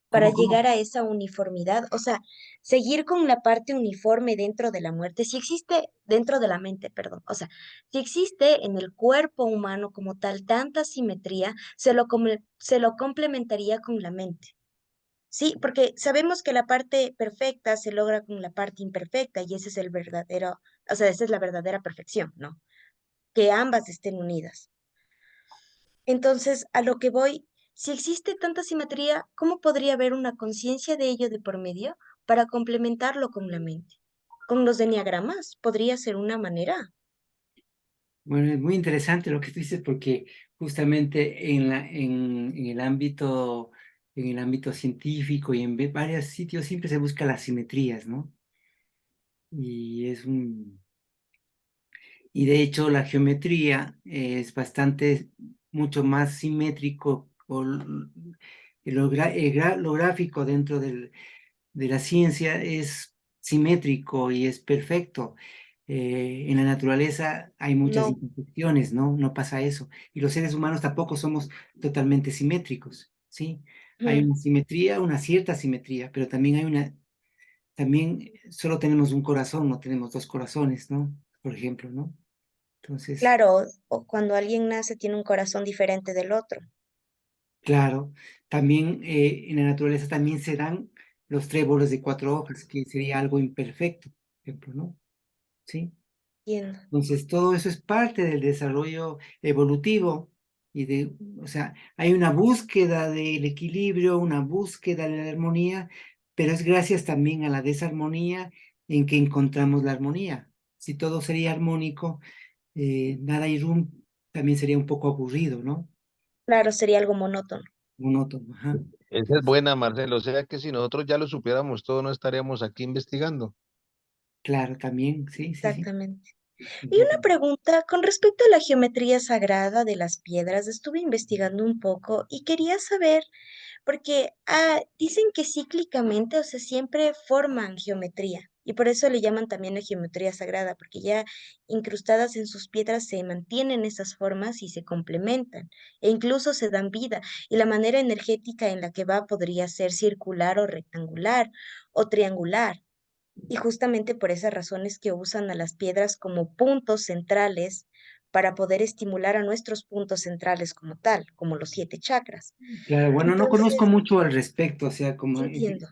para ¿Cómo, cómo? llegar a esa uniformidad? O sea, seguir con la parte uniforme dentro de la muerte, si existe dentro de la mente, perdón, o sea, si existe en el cuerpo humano como tal tanta simetría, se lo complementaría con la mente. Sí, porque sabemos que la parte perfecta se logra con la parte imperfecta y ese es el verdadero, o sea, esa es la verdadera perfección, ¿no? Que ambas estén unidas. Entonces, a lo que voy, si existe tanta simetría, ¿cómo podría haber una conciencia de ello de por medio para complementarlo con la mente? Con los enneagramas podría ser una manera. Bueno, es muy interesante lo que tú dices porque justamente en el ámbito científico y en varios sitios siempre se busca las simetrías, ¿no? Y y de hecho la geometría es mucho más simétrico lo gráfico dentro de la ciencia es simétrico y es perfecto. En la naturaleza hay muchas No, imperfecciones, ¿no? No pasa eso. Y los seres humanos tampoco somos totalmente simétricos, ¿sí? Hay ujú, una simetría, una cierta simetría, pero también solo tenemos un corazón, no tenemos dos corazones, ¿no? Por ejemplo, ¿no? Entonces, claro, o cuando alguien nace tiene un corazón diferente del otro. claro, también en la naturaleza también se dan los tréboles de cuatro hojas, que sería algo imperfecto, por ejemplo, ¿no? ¿Sí? Entiendo. Entonces, todo eso es parte del desarrollo evolutivo o sea, hay una búsqueda del equilibrio, una búsqueda de la armonía, pero es gracias también a la desarmonía en que encontramos la armonía. Si todo sería armónico, nada también sería un poco aburrido, ¿no? Claro, sería algo monótono. Monótono, ajá. Esa es buena, Marcelo. O sea que si nosotros ya lo supiéramos todo, no estaríamos aquí investigando. Claro, también, sí, sí, sí. Exactamente. Y una pregunta con respecto a la geometría sagrada de las piedras, estuve investigando un poco y quería saber, porque dicen que cíclicamente, o sea, siempre forman geometría. Y por eso le llaman también la geometría sagrada, porque ya incrustadas en sus piedras se mantienen esas formas y se complementan, e incluso se dan vida. Y la manera energética en la que va podría ser circular o rectangular o triangular. Y justamente por esas razones que usan a las piedras como puntos centrales para poder estimular a nuestros puntos centrales como tal, como los 7 chakras. Claro, bueno, no conozco Entonces, mucho al respecto, o sea, como entiendo.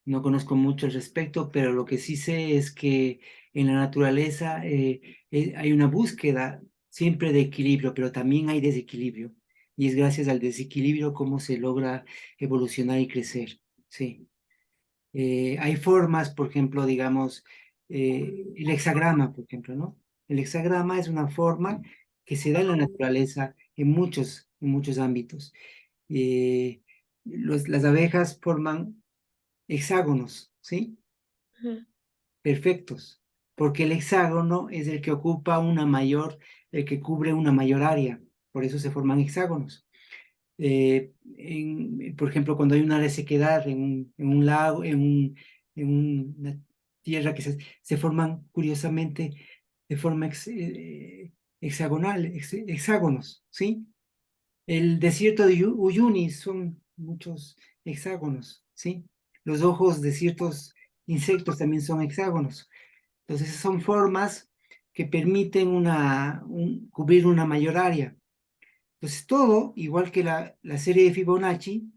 no conozco mucho al respecto, pero lo que sí sé es que en la naturaleza hay una búsqueda siempre de equilibrio, pero también hay desequilibrio. Y es gracias al desequilibrio cómo se logra evolucionar y crecer. Sí. Hay formas, por ejemplo, digamos, el hexagrama, por ejemplo, ¿no? El hexagrama es una forma que se da en la naturaleza en muchos ámbitos. Eh, las abejas forman hexágonos, ¿sí? Ujú. Perfectos, porque el hexágono es el que ocupa el que cubre una mayor área, por eso se forman hexágonos. Por ejemplo, cuando hay una resequedad en un lago, en una tierra se forman curiosamente de forma hexagonal, hexágonos, ¿sí? El desierto de Uyuni son muchos hexágonos, ¿sí? Los ojos de ciertos insectos también son hexágonos. Entonces son formas que permiten cubrir una mayor área. Entonces todo, igual que la serie de Fibonacci,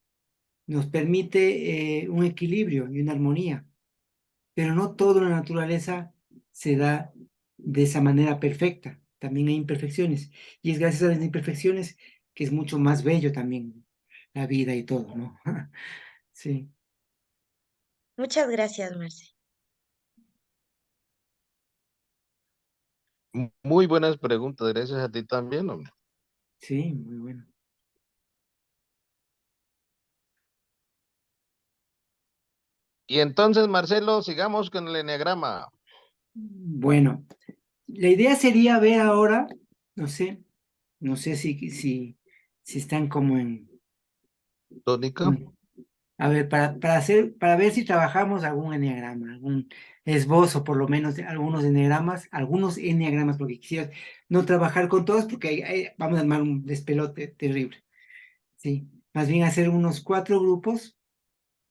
nos permite un equilibrio y una armonía, pero no todo en la naturaleza se da de esa manera perfecta. También hay imperfecciones. Y es gracias a las imperfecciones que es mucho más bello también la vida y todo, ¿no? Sí, Muchas gracias, Marce. Muy buenas preguntas, gracias a ti también, hombre. sí, muy bueno. Y entonces, Marcelo, sigamos con el eneagrama. Bueno, la idea sería ver ahora, no sé, no sé si están como Tónica. a ver, para ver si trabajamos algún enneagrama, algún esbozo, por lo menos, de algunos enneagramas, porque quisiera no trabajar con todos, porque vamos a armar un despelote terrible, ¿sí? Más bien hacer unos 4 grupos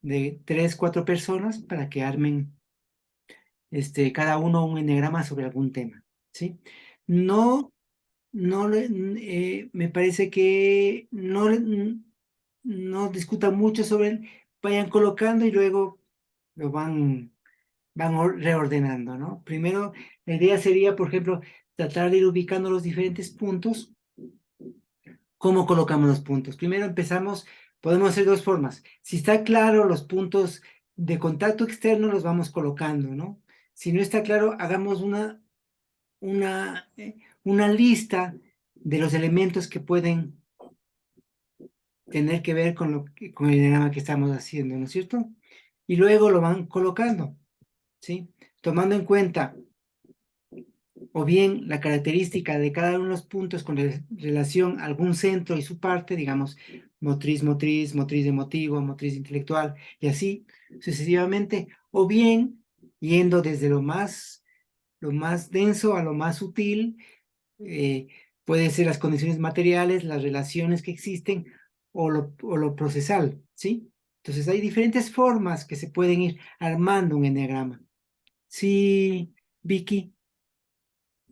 de 3, 4 personas para que armen cada uno un enneagrama sobre algún tema, ¿sí? No, me parece que no discutan mucho sobre él, vayan colocando y luego lo van reordenando, ¿no? Primero, la idea sería, por ejemplo, tratar de ir ubicando los diferentes puntos. ¿Cómo colocamos los puntos? Primero podemos hacer 2 formas. Si está claro los puntos de contacto externo, los vamos colocando, ¿no? Si no está claro, hagamos una lista de los elementos que pueden tener que ver con el diagrama que estamos haciendo, ¿no es cierto? Y luego lo van colocando, ¿sí? Tomando en cuenta o bien la característica de cada uno de los puntos con relación a algún centro y su parte, digamos, motriz, motriz, motriz emotivo, motriz intelectual, y así sucesivamente, o bien yendo desde lo más denso a lo más sutil, eh, pueden ser las condiciones materiales, las relaciones que existen, o lo procesal, ¿sí? Entonces hay diferentes formas que se pueden ir armando un enneagrama. Sí, Vicky.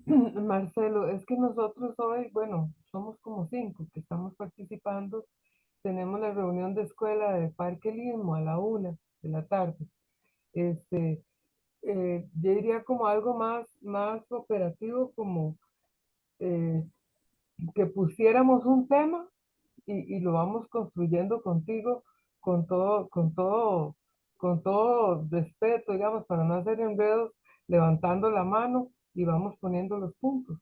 Marcelo, es que nosotros hoy, bueno, somos como 5 que estamos participando. Tenemos la reunión de escuela de Parque Lismo a la 1 de la tarde. Este, yo diría como algo más operativo, como eh, que pusiéramos un tema y lo vamos construyendo contigo con todo respeto, digamos, para no hacer enredos, levantando la mano y vamos poniendo los puntos.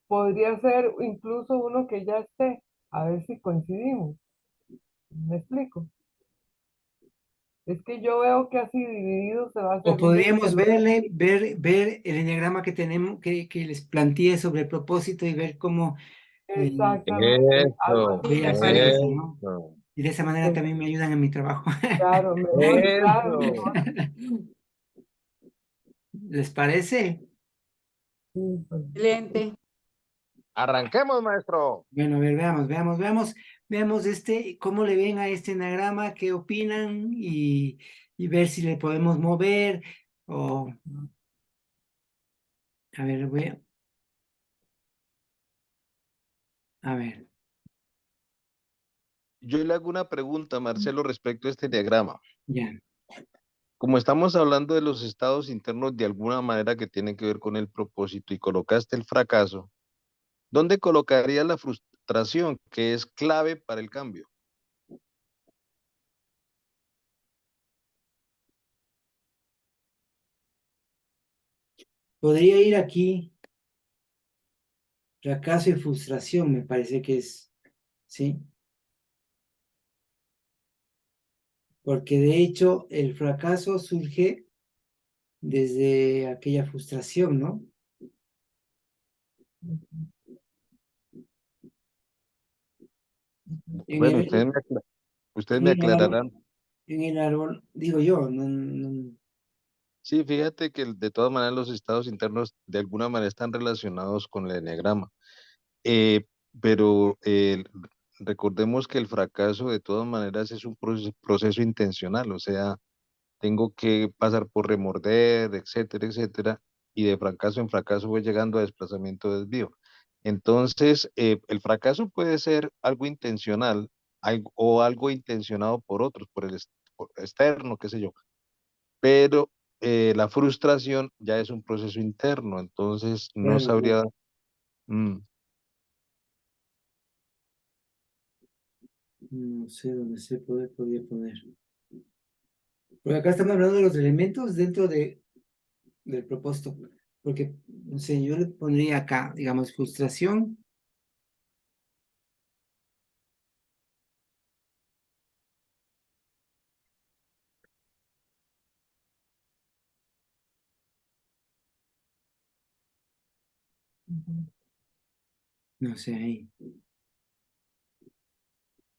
Podría ser incluso uno que ya esté, a ver si coincidimos. ¿Me explico? Es que yo veo que así dividido se va a hacer O un podríamos 29. ver el enneagrama que tenemos, que les planteé sobre el propósito y ver cómo Exactamente, algo Eso, así voy a me hacer parece. eso, ¿no? eso, Y de esa manera Sí, también me ayudan en mi trabajo. claro, mejor, claro, eso. mejor. ¿Les parece? Sí, pues. Excelente. Arranquemos, maestro. Bueno, a ver, veamos cómo le ven a este enagrama, qué opinan y ver si le podemos mover o, a ver, a ver, Yo le hago una pregunta, Marcelo, respecto a este diagrama. ya. Como estamos hablando de los estados internos de alguna manera que tienen que ver con el propósito y colocaste el fracaso, ¿dónde colocaría la frustración que es clave para el cambio? Podría ir aquí, fracaso y frustración, me parece que es, ¿sí? Porque de hecho el fracaso surge desde aquella frustración, ¿no? En Bueno, el, ustedes en me el árbol, aclararán. digo yo, no, Sí, fíjate que de todas maneras los estados internos de alguna manera están relacionados con el eneagrama. Eh, pero recordemos que el fracaso de todas maneras es un proceso intencional, o sea, tengo que pasar por remorder, etcétera, etcétera, y de fracaso en fracaso voy llegando a desplazamiento desvío. Entonces, el fracaso puede ser algo intencional o algo intencionado por otros, por externo, qué sé yo, pero la frustración ya es un proceso interno, entonces no claro, claro. sabría. mm, No sé dónde podría poner. Porque acá estamos hablando de los elementos dentro del propósito. Porque, no sé, yo le pondría acá, digamos, frustración. No sé, ahí.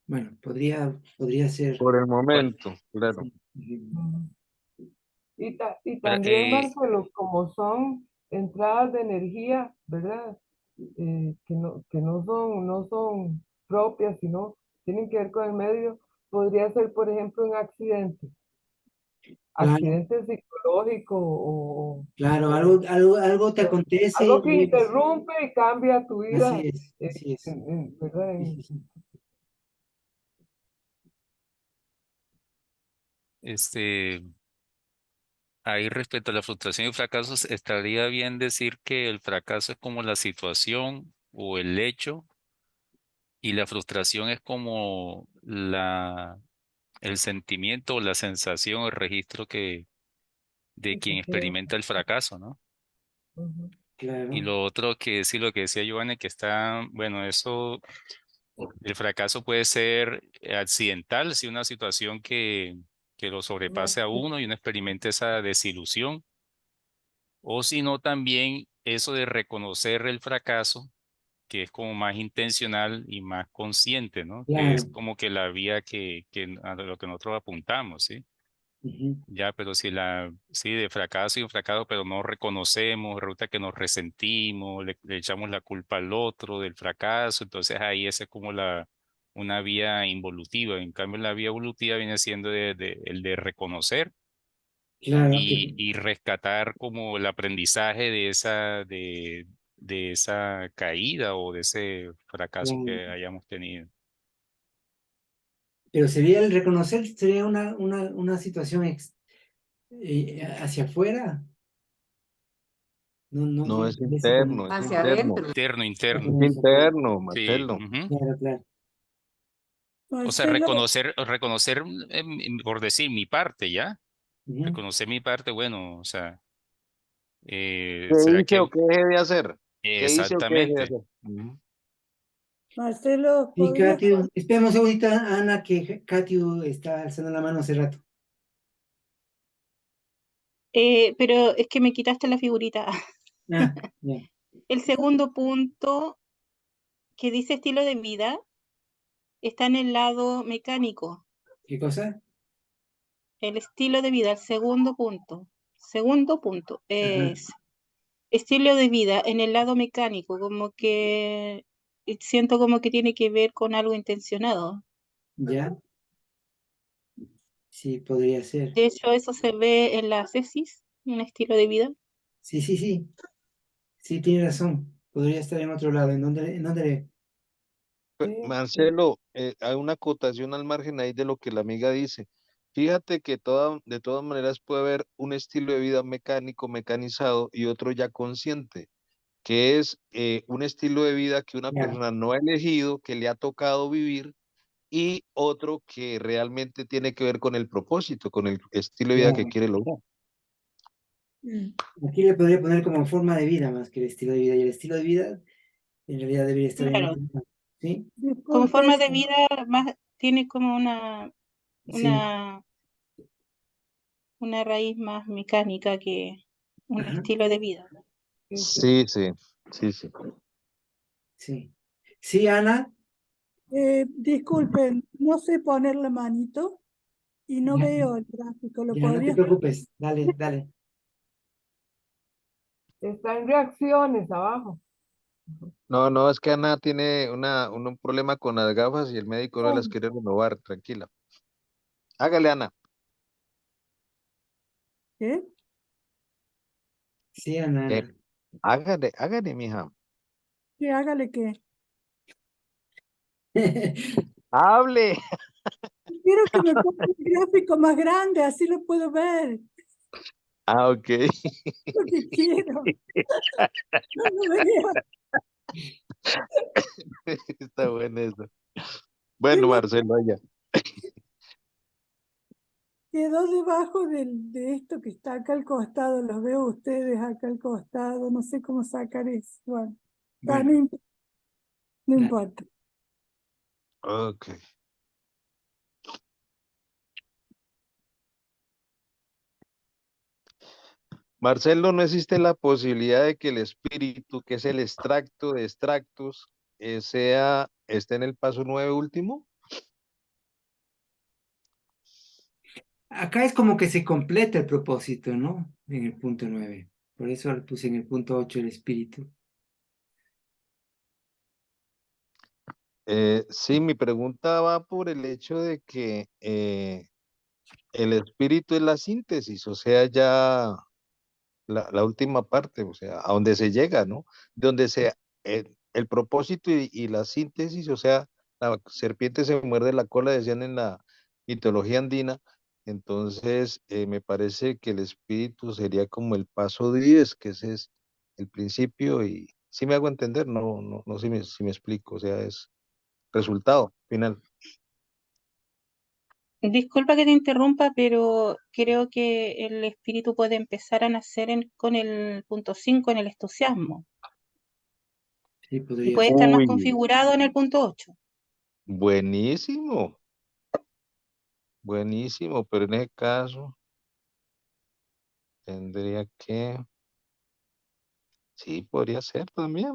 Bueno, podría ser. Por el Bueno, momento, claro. Sí, Ujú. Y pero, también, Marcelo, como son entradas de energía, ¿verdad? Que no son propias, sino tienen que ver con el medio, podría ser, por ejemplo, un accidente, claro, accidente psicológico o, claro, o algo te acontece algo que y interrumpe y cambia tu vida, así es. ¿verdad? Sí, sí, sí. este, ahí respecto a la frustración y fracasos, estaría bien decir que el fracaso es como la situación o el hecho y la frustración es como el sentimiento o la sensación o el registro de Sí, quien que queda. experimenta el fracaso, ¿no? Ujú. Y Claro, lo otro que sí, lo que decía Giovanni, que está, bueno, eso, el fracaso puede ser accidental, si una situación que lo sobrepase a uno y uno experimente esa desilusión, o si no también eso de reconocer el fracaso, que es como más intencional y más consciente, ¿no? Que es claro. como que la vía que a lo que nosotros apuntamos, ¿sí? Ujú. Ya, pero sí, de fracaso y un fracaso, pero no reconocemos, resulta que nos resentimos, le echamos la culpa al otro del fracaso, entonces ahí esa es como una vía involutiva. En cambio, la vía evolutiva viene siendo el de reconocer Claro, y rescatar como el aprendizaje de esa caída o de ese fracaso claro. que hayamos tenido. Pero sería el reconocer, sería una situación hacia afuera. No No es parece como. interno, es Hacia interno. adentro. Interno, interno. Es Hacia afuera. interno, Sí. Marcelo. Ujú. Claro, claro. O sea, Marcelo, reconocer, por decir mi parte, ¿ya? Ujú. Reconocer mi parte, bueno, o sea, ¿Qué ¿será hice o que qué dejé de hacer? ¿Qué hice o qué dejé de exactamente? hacer? Ujú. Marcelo, Y ¿podrías? Katy, esperemos ahorita, Ana, que Katy está alzando la mano hace rato. Pero es que me quitaste la figurita. Ah, ya. El segundo punto que dice estilo de vida está en el lado mecánico. ¿Qué cosa? El estilo de vida, el segundo punto. Segundo punto Ajá. es estilo de vida en el lado mecánico, como que siento como que tiene que ver con algo intencionado. ¿Ya? Sí, podría ser. De hecho, eso se ve en la tesis, un estilo de vida. Sí, sí, sí. Sí, tiene razón. Podría estar en otro lado. ¿En dónde? Marcelo, hay una acotación al margen ahí de lo que la amiga dice. Fíjate que de todas maneras puede haber un estilo de vida mecánico, mecanizado y otro ya consciente, que es un estilo de vida que una Ya. persona no ha elegido, que le ha tocado vivir, y otro que realmente tiene que ver con el propósito, con el estilo de vida que Ya. quiere lograr. Aquí le podría poner como forma de vida más que el estilo de vida. Y el estilo de vida en realidad debería estar en Claro, otro lado. ¿Sí? como forma Disculpen, de vida más tiene como Sí. una raíz más mecánica que un Ajá. estilo de vida. Sí, sí, sí, sí. Sí. Sí, Ana. disculpen, no sé poner la manito y no Ya, veo el gráfico. ¿Lo ya no te podrías? preocupes. Dale, dale. Está en reacciones abajo. No, no, es que Ana tiene un problema con las gafas y el médico no las quiere renovar, tranquila. Hágale, Ana. ¿Qué? Sí, Ana, Eh, Ana. hágale, mija. ¿Qué? Hágale que. Hable. Quiero que me ponga el gráfico más grande, así lo puedo ver. Ah, ok. Lo que quiero. No lo veo. Está bueno eso. Bueno, Tengo, Marcelo, allá. quedó debajo de esto que está acá al costado. Los veo ustedes acá al costado. No sé cómo sacar eso. Bueno, no, Bueno, no dale. importa. Ok. Marcelo, ¿no existe la posibilidad de que el espíritu, que es el extracto de extractos, esté en el paso 9 último? Acá es como que se completa el propósito, ¿no? En el punto 9. Por eso le puse en el punto 8 el espíritu. Sí, mi pregunta va por el hecho de que el espíritu es la síntesis, o sea, ya la última parte, o sea, a donde se llega, ¿no? Donde el propósito y la síntesis, o sea, la serpiente se muerde la cola, decían en la mitología andina, entonces me parece que el espíritu sería como el paso 10, que ese es el principio, y si me hago entender, no sé si me explico, o sea, es resultado final. Disculpa que te interrumpa, pero creo que el espíritu puede empezar a nacer con el punto 5 en el entusiasmo Sí, y podría puede ser. estar más Uy, configurado en el punto 8. buenísimo, buenísimo, pero en ese caso tendría que... Sí, podría ser también.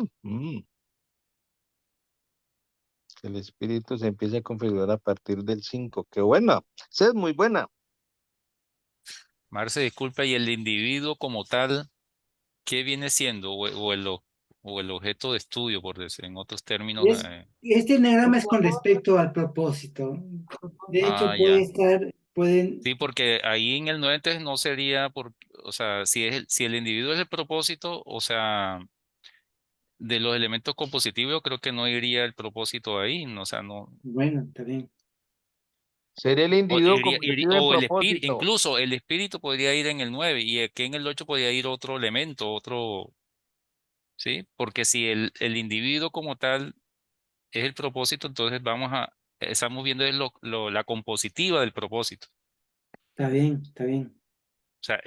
Que el espíritu se empiece a configurar a partir del 5. Qué buena. Esa es muy buena. Marce, disculpa, y el individuo como tal, ¿qué viene siendo? O el objeto de estudio, por decir, en otros términos. Este enagrama es con respecto al propósito. De hecho, puede Ya. estar, pueden, Sí, porque ahí en el 9 entonces no sería, o sea, si el individuo es el propósito, o sea, de los elementos compositivos, creo que no iría el propósito ahí, no, o sea, no. bueno, está bien. Sería el individuo convertido en O el espíritu, propósito. incluso el espíritu podría ir en el 9 y aquí en el 8 podría ir otro elemento, otro, ¿sí? Porque si el individuo como tal es el propósito, entonces estamos viendo es la compositiva del propósito. Está bien, está bien. O sea,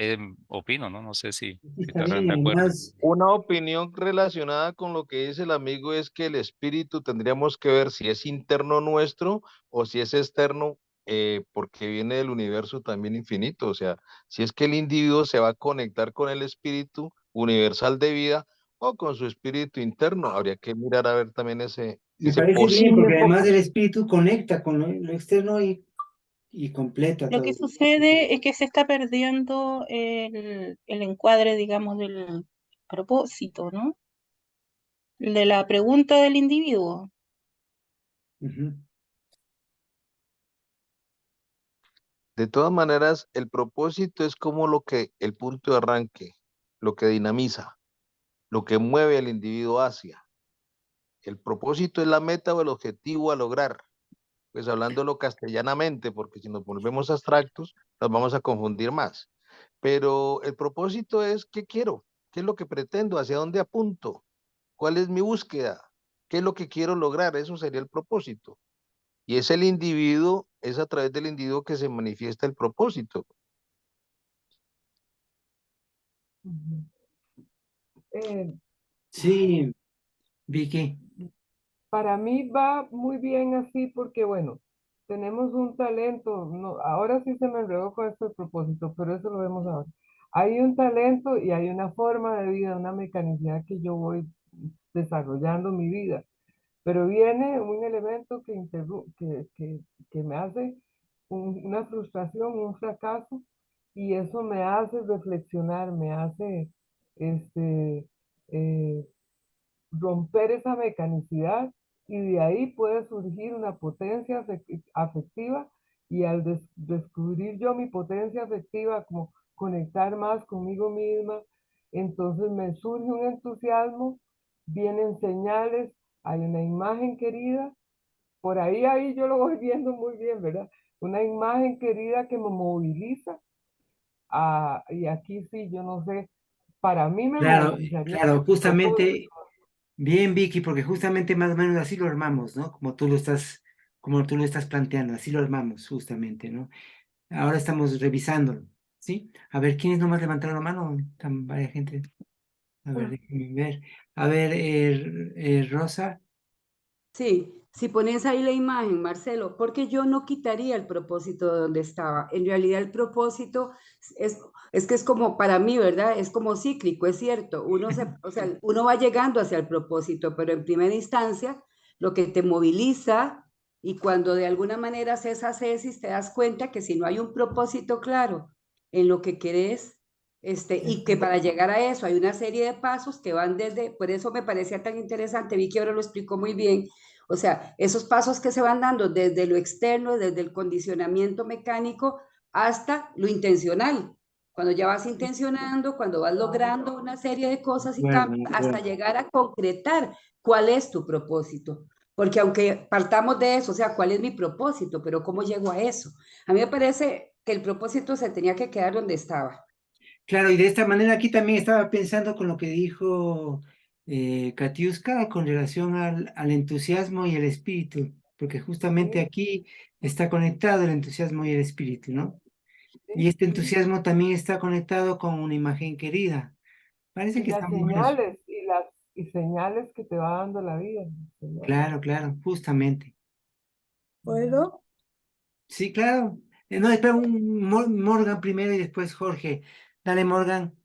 opino, ¿no? No sé si Sí, está estarán bien. de acuerdo. Además, Una opinión relacionada con lo que dice el amigo es que el espíritu tendríamos que ver si es interno nuestro o si es externo porque viene del universo también infinito. O sea, si es que el individuo se va a conectar con el espíritu universal de vida o con su espíritu interno, habría que mirar a ver también Me ese parece bien, posible. porque además el espíritu conecta con lo externo y completa Lo todo. que sucede es que se está perdiendo el encuadre, digamos, del propósito, ¿no? De la pregunta del individuo. Ujú. De todas maneras, el propósito es como el punto de arranque, lo que dinamiza, lo que mueve al individuo hacia. El propósito es la meta o el objetivo a lograr. Pues hablándolo castellanamente, porque si nos volvemos abstractos, nos vamos a confundir más. Pero el propósito es qué quiero, qué es lo que pretendo, hacia dónde apunto, cuál es mi búsqueda, qué es lo que quiero lograr, eso sería el propósito. Y es el individuo, es a través del individuo que se manifiesta el propósito. Ujú. Eh, Sí, Vicky. Para mí va muy bien así porque, bueno, tenemos un talento, no, ahora sí se me enredó con este propósito, pero eso lo vemos ahora. Hay un talento y hay una forma de vida, una mecanicidad que yo voy desarrollando en mi vida, pero viene un elemento que me hace una frustración, un fracaso, y eso me hace reflexionar, me hace este, eh, romper esa mecanicidad y de ahí puede surgir una potencia afectiva y al descubrir yo mi potencia afectiva, como conectar más conmigo misma, entonces me surge un entusiasmo, vienen señales, hay una imagen querida, por ahí yo lo voy viendo muy bien, ¿verdad? Una imagen querida que me moviliza, y aquí sí, yo no sé, para mí me Claro, movilizaría claro, el propósito. justamente, bien, Vicky, porque justamente más o menos así lo armamos, ¿no? Como tú lo estás planteando, así lo armamos, justamente, ¿no? Ahora estamos revisándolo, ¿sí? A ver, ¿quiénes nomás levantaron la mano? Tan varias gente. A ver, déjenme ver. A ver, Rosa. Sí, si pones ahí la imagen, Marcelo, porque yo no quitaría el propósito de donde estaba. En realidad el propósito es, es que es como para mí, ¿verdad? Es como cíclico, es cierto. O sea, uno va llegando hacia el propósito, pero en primera instancia lo que te moviliza y cuando de alguna manera haces esa tesis te das cuenta que si no hay un propósito claro en lo que querés, y que para llegar a eso hay una serie de pasos que van desde, por eso me parecía tan interesante, vi que ahora lo explicó muy bien, o sea, esos pasos que se van dando desde lo externo, desde el condicionamiento mecánico hasta lo intencional. Cuando ya vas intencionando, cuando vas logrando una serie de cosas y Bueno, cambios, hasta llegar a concretar cuál es tu propósito. Porque aunque partamos de eso, o sea, ¿cuál es mi propósito? Pero ¿cómo llego a eso? A mí me parece que el propósito se tenía que quedar donde estaba. claro, y de esta manera aquí también estaba pensando con lo que dijo Katiuska con relación al entusiasmo y el espíritu, porque justamente Sí, aquí está conectado el entusiasmo y el espíritu, ¿no? Y sí, este sí. entusiasmo también está conectado con una imagen querida. Parece Y que las están buenos. señales, y señales que te va dando la vida. Señales. Claro, claro, justamente. ¿Puedo? Sí, claro. No, espera, Morgan primero y después Jorge. Dale, Morgan.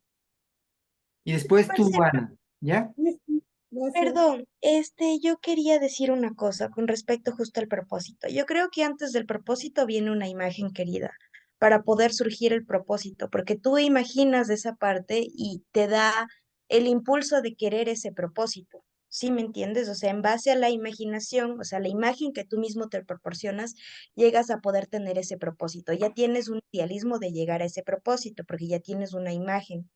Y después tú, Marcelo, Ana. ¿Ya? Sí, gracias. perdón, yo quería decir una cosa con respecto justo al propósito. Yo creo que antes del propósito viene una imagen querida para poder surgir el propósito, porque tú imaginas esa parte y te da el impulso de querer ese propósito. ¿Sí me entiendes? O sea, en base a la imaginación, o sea, la imagen que tú mismo te proporcionas, llegas a poder tener ese propósito. Ya tienes un idealismo de llegar a ese propósito, porque ya tienes una imagen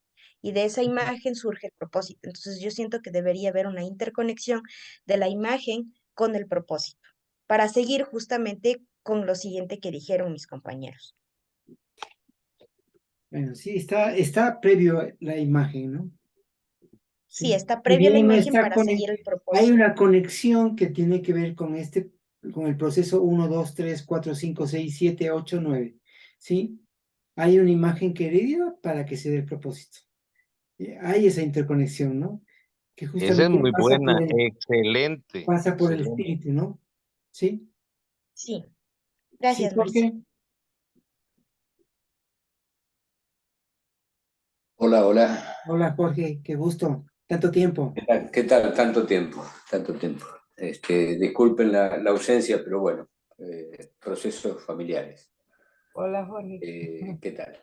y de esa imagen surge el propósito. Entonces yo siento que debería haber una interconexión de la imagen con el propósito, para seguir justamente con lo siguiente que dijeron mis compañeros. Bueno, sí, está previo la imagen, ¿no? Sí, Sí. está Y previa la bien, imagen para seguir el hay propósito. una conexión que tiene que ver con el proceso 1, 2, 3, 4, 5, 6, 7, 8, 9. ¿Sí? Hay una imagen querida para que se dé el propósito. Hay esa interconexión, ¿no? Que Esa es justamente muy pasa buena, excelente, pasa por el excelente. espíritu, ¿no? ¿Sí? Sí, Gracias, Marcelo. Jorge. Hola, hola. Hola, Jorge, qué gusto. Tanto tiempo. ¿Qué tal? Tanto tiempo, tanto tiempo. Disculpen la ausencia, pero bueno, procesos familiares. Hola, Jorge. ¿Qué tal?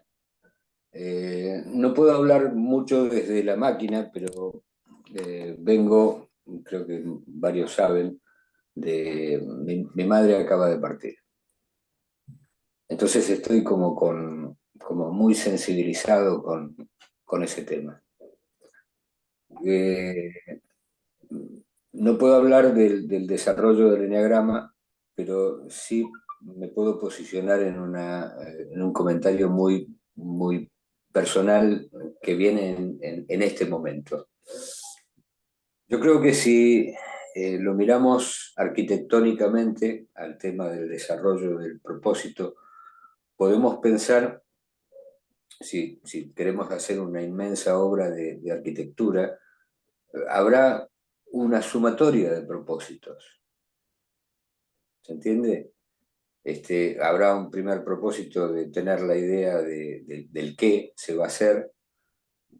No puedo hablar mucho desde la máquina, pero vengo, creo que varios saben, mi madre acaba de partir. Entonces estoy como muy sensibilizado con ese tema. No puedo hablar del desarrollo del eneagrama, pero sí me puedo posicionar en un comentario muy personal que viene en este momento. Yo creo que si lo miramos arquitectónicamente al tema del desarrollo del propósito, podemos pensar, si queremos hacer una inmensa obra de arquitectura, habrá una sumatoria de propósitos. ¿Se entiende? Habrá un primer propósito de tener la idea del qué se va a hacer,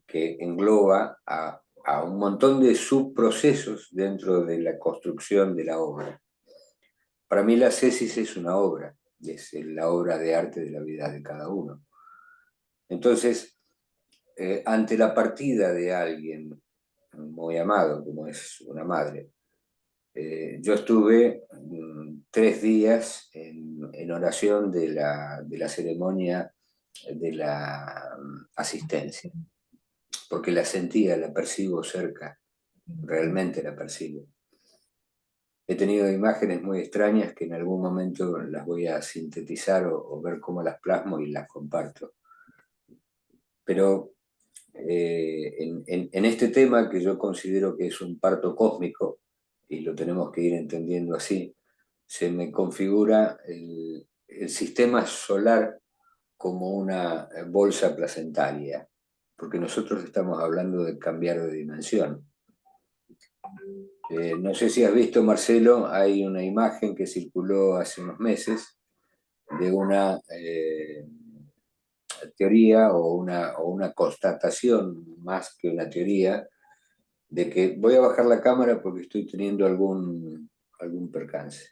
que engloba a un montón de subprocesos dentro de la construcción de la obra. Para mí la tesis es una obra, es la obra de arte de la vida de cada uno. Entonces, ante la partida de alguien muy amado, como es una madre, yo estuve 3 días en oración de la ceremonia de la asistencia, porque la sentía, la percibo cerca, realmente la percibo. He tenido imágenes muy extrañas que en algún momento las voy a sintetizar o ver cómo las plasmo y las comparto. Pero en este tema que yo considero que es un parto cósmico, y lo tenemos que ir entendiendo así, se me configura el sistema solar como una bolsa placentaria, porque nosotros estamos hablando de cambiar de dimensión. No sé si has visto, Marcelo, hay una imagen que circuló hace unos meses de una teoría o una constatación más que una teoría, de que voy a bajar la cámara porque estoy teniendo algún percance.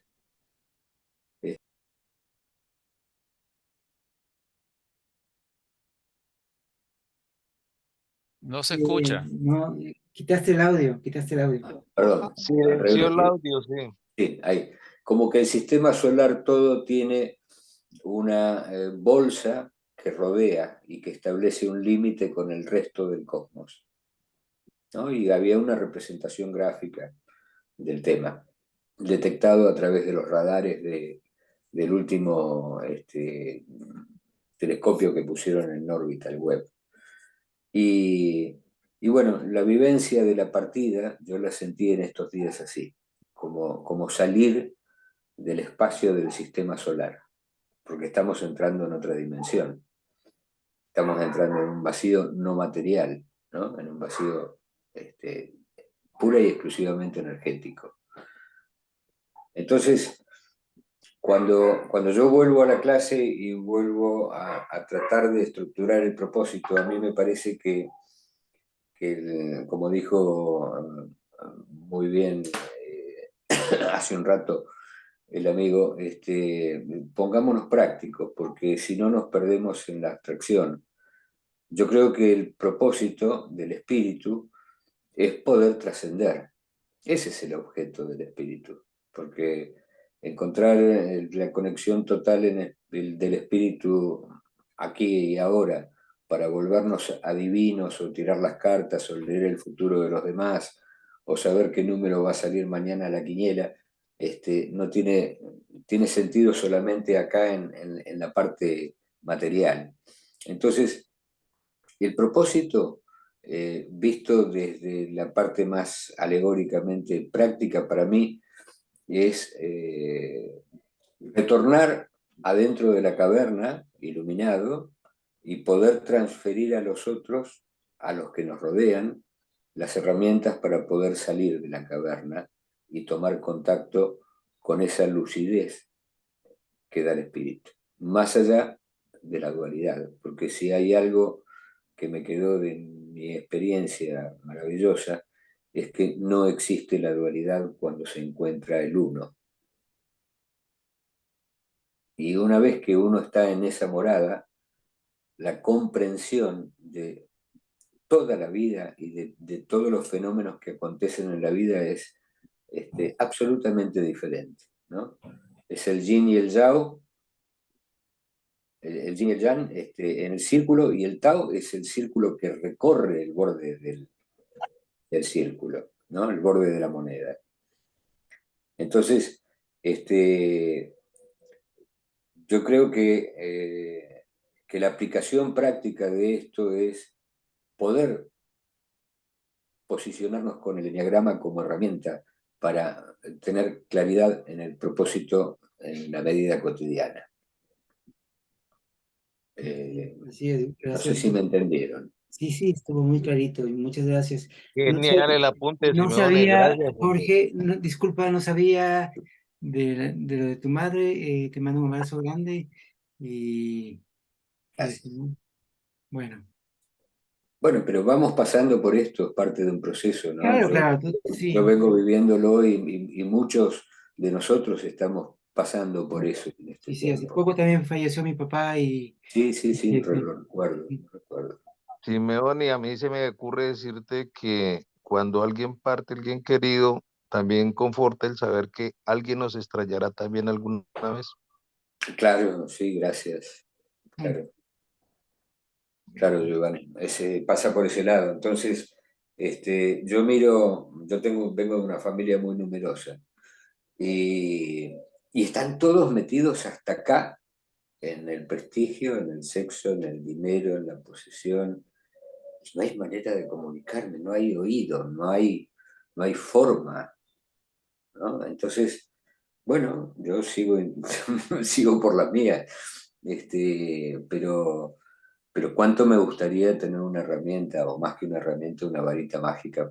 No se escucha. No, quitaste el audio, quitaste el audio. Perdón. Sí, el audio, sí. Sí, ahí. Como que el sistema solar todo tiene una bolsa que rodea y que establece un límite con el resto del cosmos, ¿no? Y había una representación gráfica del tema, detectado a través de los radares del último telescopio que pusieron en órbita, el Webb. Y bueno, la vivencia de la partida yo la sentí en estos días así, como salir del espacio del sistema solar, porque estamos entrando en otra dimensión. Estamos entrando en un vacío no material, ¿no? En un vacío pura y exclusivamente energético. Entonces, cuando yo vuelvo a la clase y vuelvo a tratar de estructurar el propósito, a mí me parece que como dijo muy bien hace un rato el amigo, pongámonos prácticos, porque si no nos perdemos en la abstracción. Yo creo que el propósito del espíritu es poder trascender. Ese es el objeto del espíritu, porque encontrar la conexión total del espíritu aquí y ahora para volvernos adivinos o tirar las cartas o leer el futuro de los demás o saber qué número va a salir mañana a la quiniela, no tiene sentido solamente acá en la parte material. Entonces, el propósito, visto desde la parte más alegóricamente práctica para mí, es retornar adentro de la caverna, iluminado, y poder transferir a los otros, a los que nos rodean, las herramientas para poder salir de la caverna y tomar contacto con esa lucidez que da el espíritu, más allá de la dualidad, porque si hay algo que me quedó de mi experiencia maravillosa, es que no existe la dualidad cuando se encuentra el uno. Y una vez que uno está en esa morada, la comprensión de toda la vida y de todos los fenómenos que acontecen en la vida es absolutamente diferente, ¿no? Es el yin y el yang, el yin y el yang en el círculo, y el tao es el círculo que recorre el borde del círculo, ¿no? El borde de la moneda. Entonces, yo creo que la aplicación práctica de esto es poder posicionarnos con el enneagrama como herramienta para tener claridad en el propósito en la medida cotidiana. Así es, No sé gracias. si me entendieron. Sí, sí, estuvo muy clarito y muchas gracias. No, Genial el apunte, no Simeone, sabía, gracias. Jorge, disculpa, no sabía de lo de tu madre, te mando un abrazo grande y pues, bueno. Bueno, pero vamos pasando por esto, es parte de un proceso, ¿no? Claro, Yo, claro, sí. yo vengo viviéndolo y muchos de nosotros estamos pasando por eso en este Y sí, hace tiempo. poco también falleció mi papá y... Sí, y- lo recuerdo, lo recuerdo. Simeone, a mí se me ocurre decirte que cuando alguien parte, alguien querido, también conforta el saber que alguien nos extrañará también alguna vez. Claro, sí, gracias. Claro. Claro, Giovanni, pasa por ese lado. Entonces, vengo de una familia muy numerosa y están todos metidos hasta acá en el prestigio, en el sexo, en el dinero, en la posesión. No hay manera de comunicarme, no hay oído, no hay forma, ¿no? Entonces, bueno, yo sigo, sigo por la mía, pero cuánto me gustaría tener una herramienta, o más que una herramienta, una varita mágica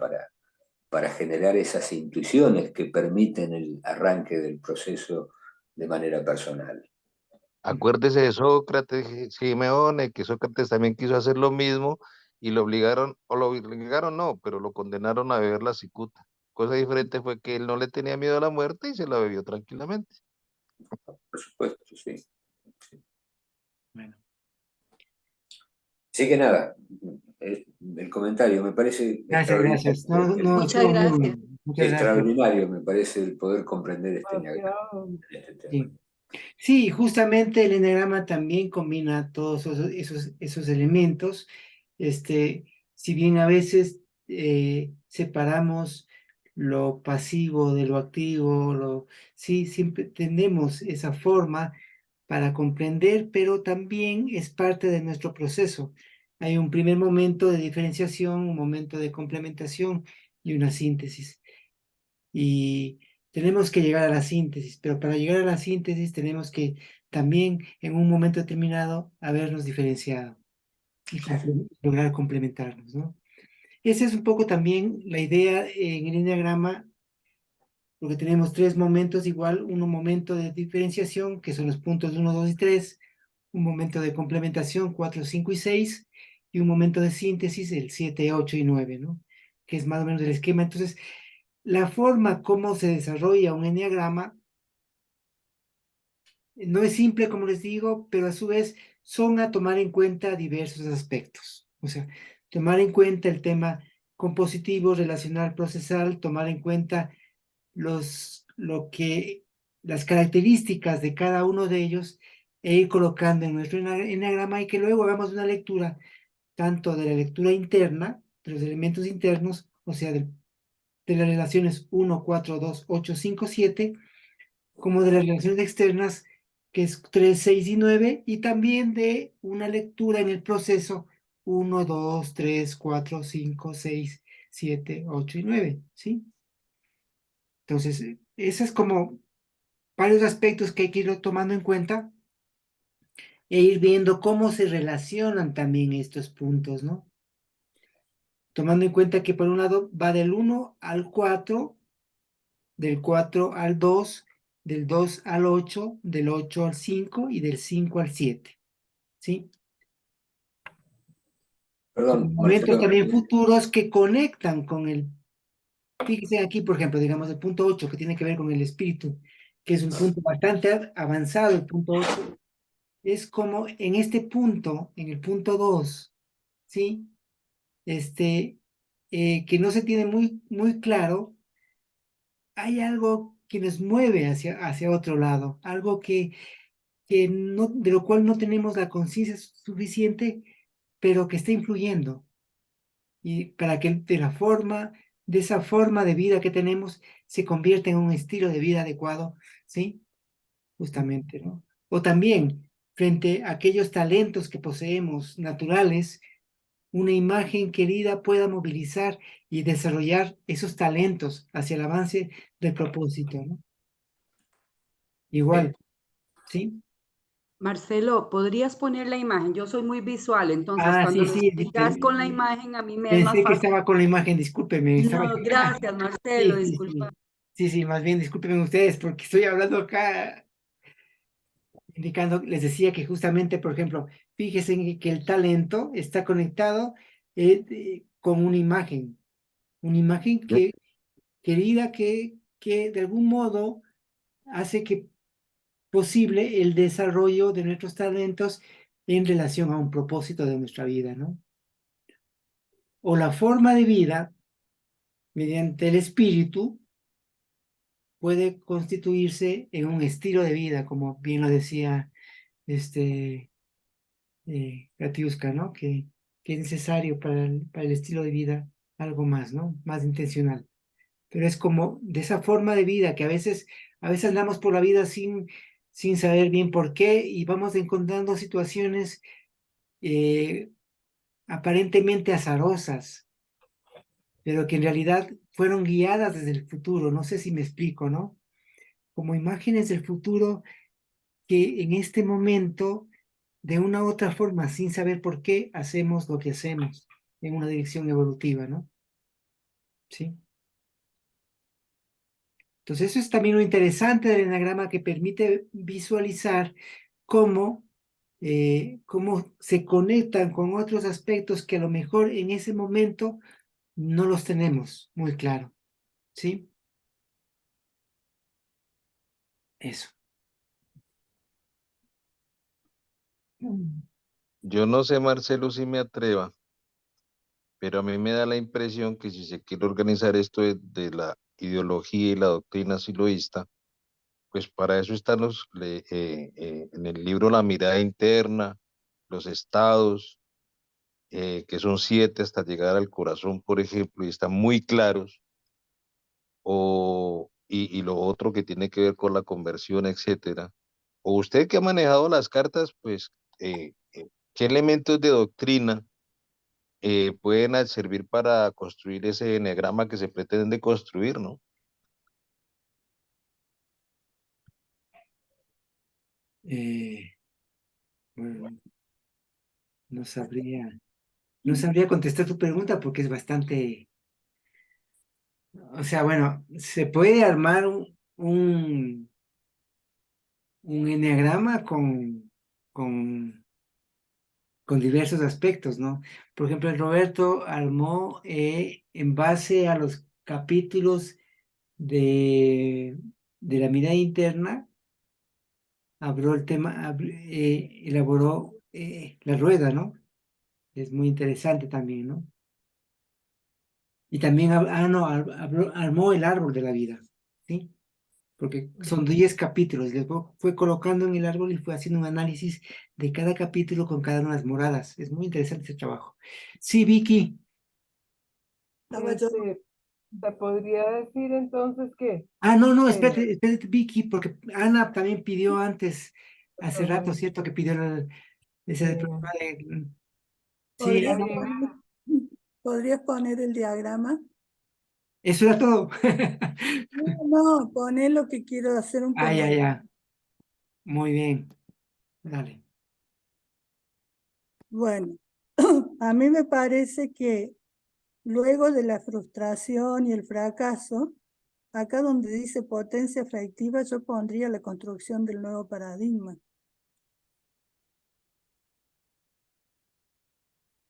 para generar esas intuiciones que permiten el arranque del proceso de manera personal. Acuérdese de Sócrates, Simeone, que Sócrates también quiso hacer lo mismo y lo obligaron no, pero lo condenaron a beber la cicuta. Cosa diferente fue que él no le tenía miedo a la muerte y se la bebió tranquilamente. Por supuesto, sí. Bueno. Así que nada, el comentario me parece Gracias, gracias. No, no, Muchas estuvo muy gracias. bueno. Muchas gracias. extraordinario, me parece, el poder comprender este enneagrama. Demasiado. Sí. Sí, justamente el enneagrama también combina todos esos elementos. Si bien a veces separamos lo pasivo de lo activo, sí, siempre tenemos esa forma para comprender, pero también es parte de nuestro proceso. Hay un primer momento de diferenciación, un momento de complementación y una síntesis. Y tenemos que llegar a la síntesis, pero para llegar a la síntesis tenemos que también en un momento determinado habernos diferenciado y lograr complementarnos, ¿no? Esa es un poco también la idea en el enneagrama, porque tenemos tres momentos igual, un momento de diferenciación, que son los puntos 1, 2 y 3, un momento de complementación, 4, 5 y 6, y un momento de síntesis, el 7, 8 y 9, ¿no? Que es más o menos el esquema. Entonces, la forma como se desarrolla un enneagrama no es simple, como les digo, pero a su vez son a tomar en cuenta diversos aspectos. O sea, tomar en cuenta el tema compositivo, relacional, procesal, tomar en cuenta las características de cada uno de ellos e ir colocando en nuestro enneagrama y que luego hagamos una lectura tanto de la lectura interna, de los elementos internos, o sea, de las relaciones 1, 4, 2, 8, 5, 7, como de las relaciones externas, que es 3, 6 y 9, y también de una lectura en el proceso 1, 2, 3, 4, 5, 6, 7, 8 y 9, ¿sí? Entonces, esos es como varios aspectos que hay que ir tomando en cuenta e ir viendo cómo se relacionan también estos puntos, ¿no? Tomando en cuenta que por un lado va del 1 al 4, del 4 al 2 del 2 al 8, del 8 al 5 y del 5 al 7. ¿Sí? Perdón, Con momentos Marcelo. también futuros que conectan con el, fíjense aquí, por ejemplo, digamos el punto 8 que tiene que ver con el espíritu, que es un punto bastante avanzado, el punto 8, es como en este punto, en el punto 2, ¿sí? Que no se tiene muy claro, hay algo que nos mueve hacia otro lado, algo que no, de lo cual no tenemos la conciencia suficiente, pero que está influyendo. Y para que de esa forma de vida que tenemos, se convierta en un estilo de vida adecuado, ¿sí? Justamente, ¿no? O también, frente a aquellos talentos que poseemos naturales, una imagen querida pueda movilizar y desarrollar esos talentos hacia el avance del propósito, ¿no? Igual, ¿sí? Marcelo, ¿podrías poner la imagen? Yo soy muy visual, entonces Ah, cuando sí, lo sí, explicas con la imagen, a mí me es más pensé que fácil. estaba con la imagen, discúlpeme, estaba... No, gracias, Marcelo, Sí, sí, disculpa. sí. Sí, sí, más bien discúlpenme ustedes porque estoy hablando acá indicando, les decía que justamente, por ejemplo, fíjense en que el talento está conectado con una imagen que, querida que de algún modo hace que posible el desarrollo de nuestros talentos en relación a un propósito de nuestra vida, ¿no? O la forma de vida mediante el espíritu puede constituirse en un estilo de vida, como bien lo decía Katiuska, ¿no? Que es necesario para el estilo de vida algo más, ¿no? Más intencional. Pero es como de esa forma de vida que a veces andamos por la vida sin saber bien por qué y vamos encontrando situaciones aparentemente azarosas, pero que en realidad fueron guiadas desde el futuro. No sé si me explico, ¿no? Como imágenes del futuro que en este momento, de una u otra forma, sin saber por qué, hacemos lo que hacemos en una dirección evolutiva, ¿no? Sí. Entonces, eso es también lo interesante del enagrama que permite visualizar cómo se conectan con otros aspectos que a lo mejor en ese momento no los tenemos muy claro, ¿sí? Eso. Yo no sé, Marcelo, si me atreva, pero a mí me da la impresión que si se quiere organizar esto de la ideología y la doctrina siloísta, pues para eso están en el libro La mirada interna, los estados, que son 7 hasta llegar al corazón, por ejemplo, y están muy claros, y lo otro que tiene que ver con la conversión, etcétera. O usted que ha manejado las cartas, pues, ¿qué elementos de doctrina pueden servir para construir ese eneagrama que se pretende construir, ¿no? Bueno, no sabría contestar tu pregunta porque es bastante, o sea, bueno, se puede armar un eneagrama con, con diversos aspectos, ¿no? Por ejemplo, el Roberto armó en base a los capítulos de, de la mirada interna, abrió el tema, elaboró la rueda, ¿no? Es muy interesante también, ¿no? Y también, no, armó el árbol de la vida, ¿sí? Porque son 10 capítulos, fue colocando en el árbol y fue haciendo un análisis de cada capítulo con cada una de las moradas. Es muy interesante ese trabajo. Sí, Vicky. ¿Se podría decir entonces que No, el, espérate, Vicky, porque Ana también pidió antes, hace rato, ajá, ¿cierto? Que pidió ese eh, programa de... Sí, está ¿Podrías Ana, bien, podrías poner el diagrama? eso era todo. No, poné lo que quiero hacer un Ya, comentario. ya. Muy bien. Dale. Bueno, a mí me parece que luego de la frustración y el fracaso, acá donde dice potencia efectiva, yo pondría la construcción del nuevo paradigma.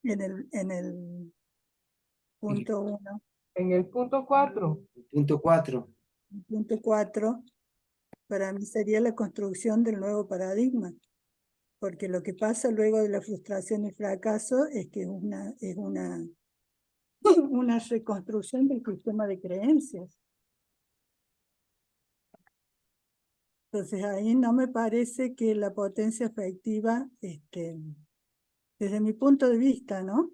En el punto 1. En el punto 4. Punto 4. El punto 4, para mí sería la construcción del nuevo paradigma. Porque lo que pasa luego de la frustración y fracaso es que es una reconstrucción del sistema de creencias. Entonces ahí no me parece que la potencia efectiva, desde mi punto de vista, ¿no?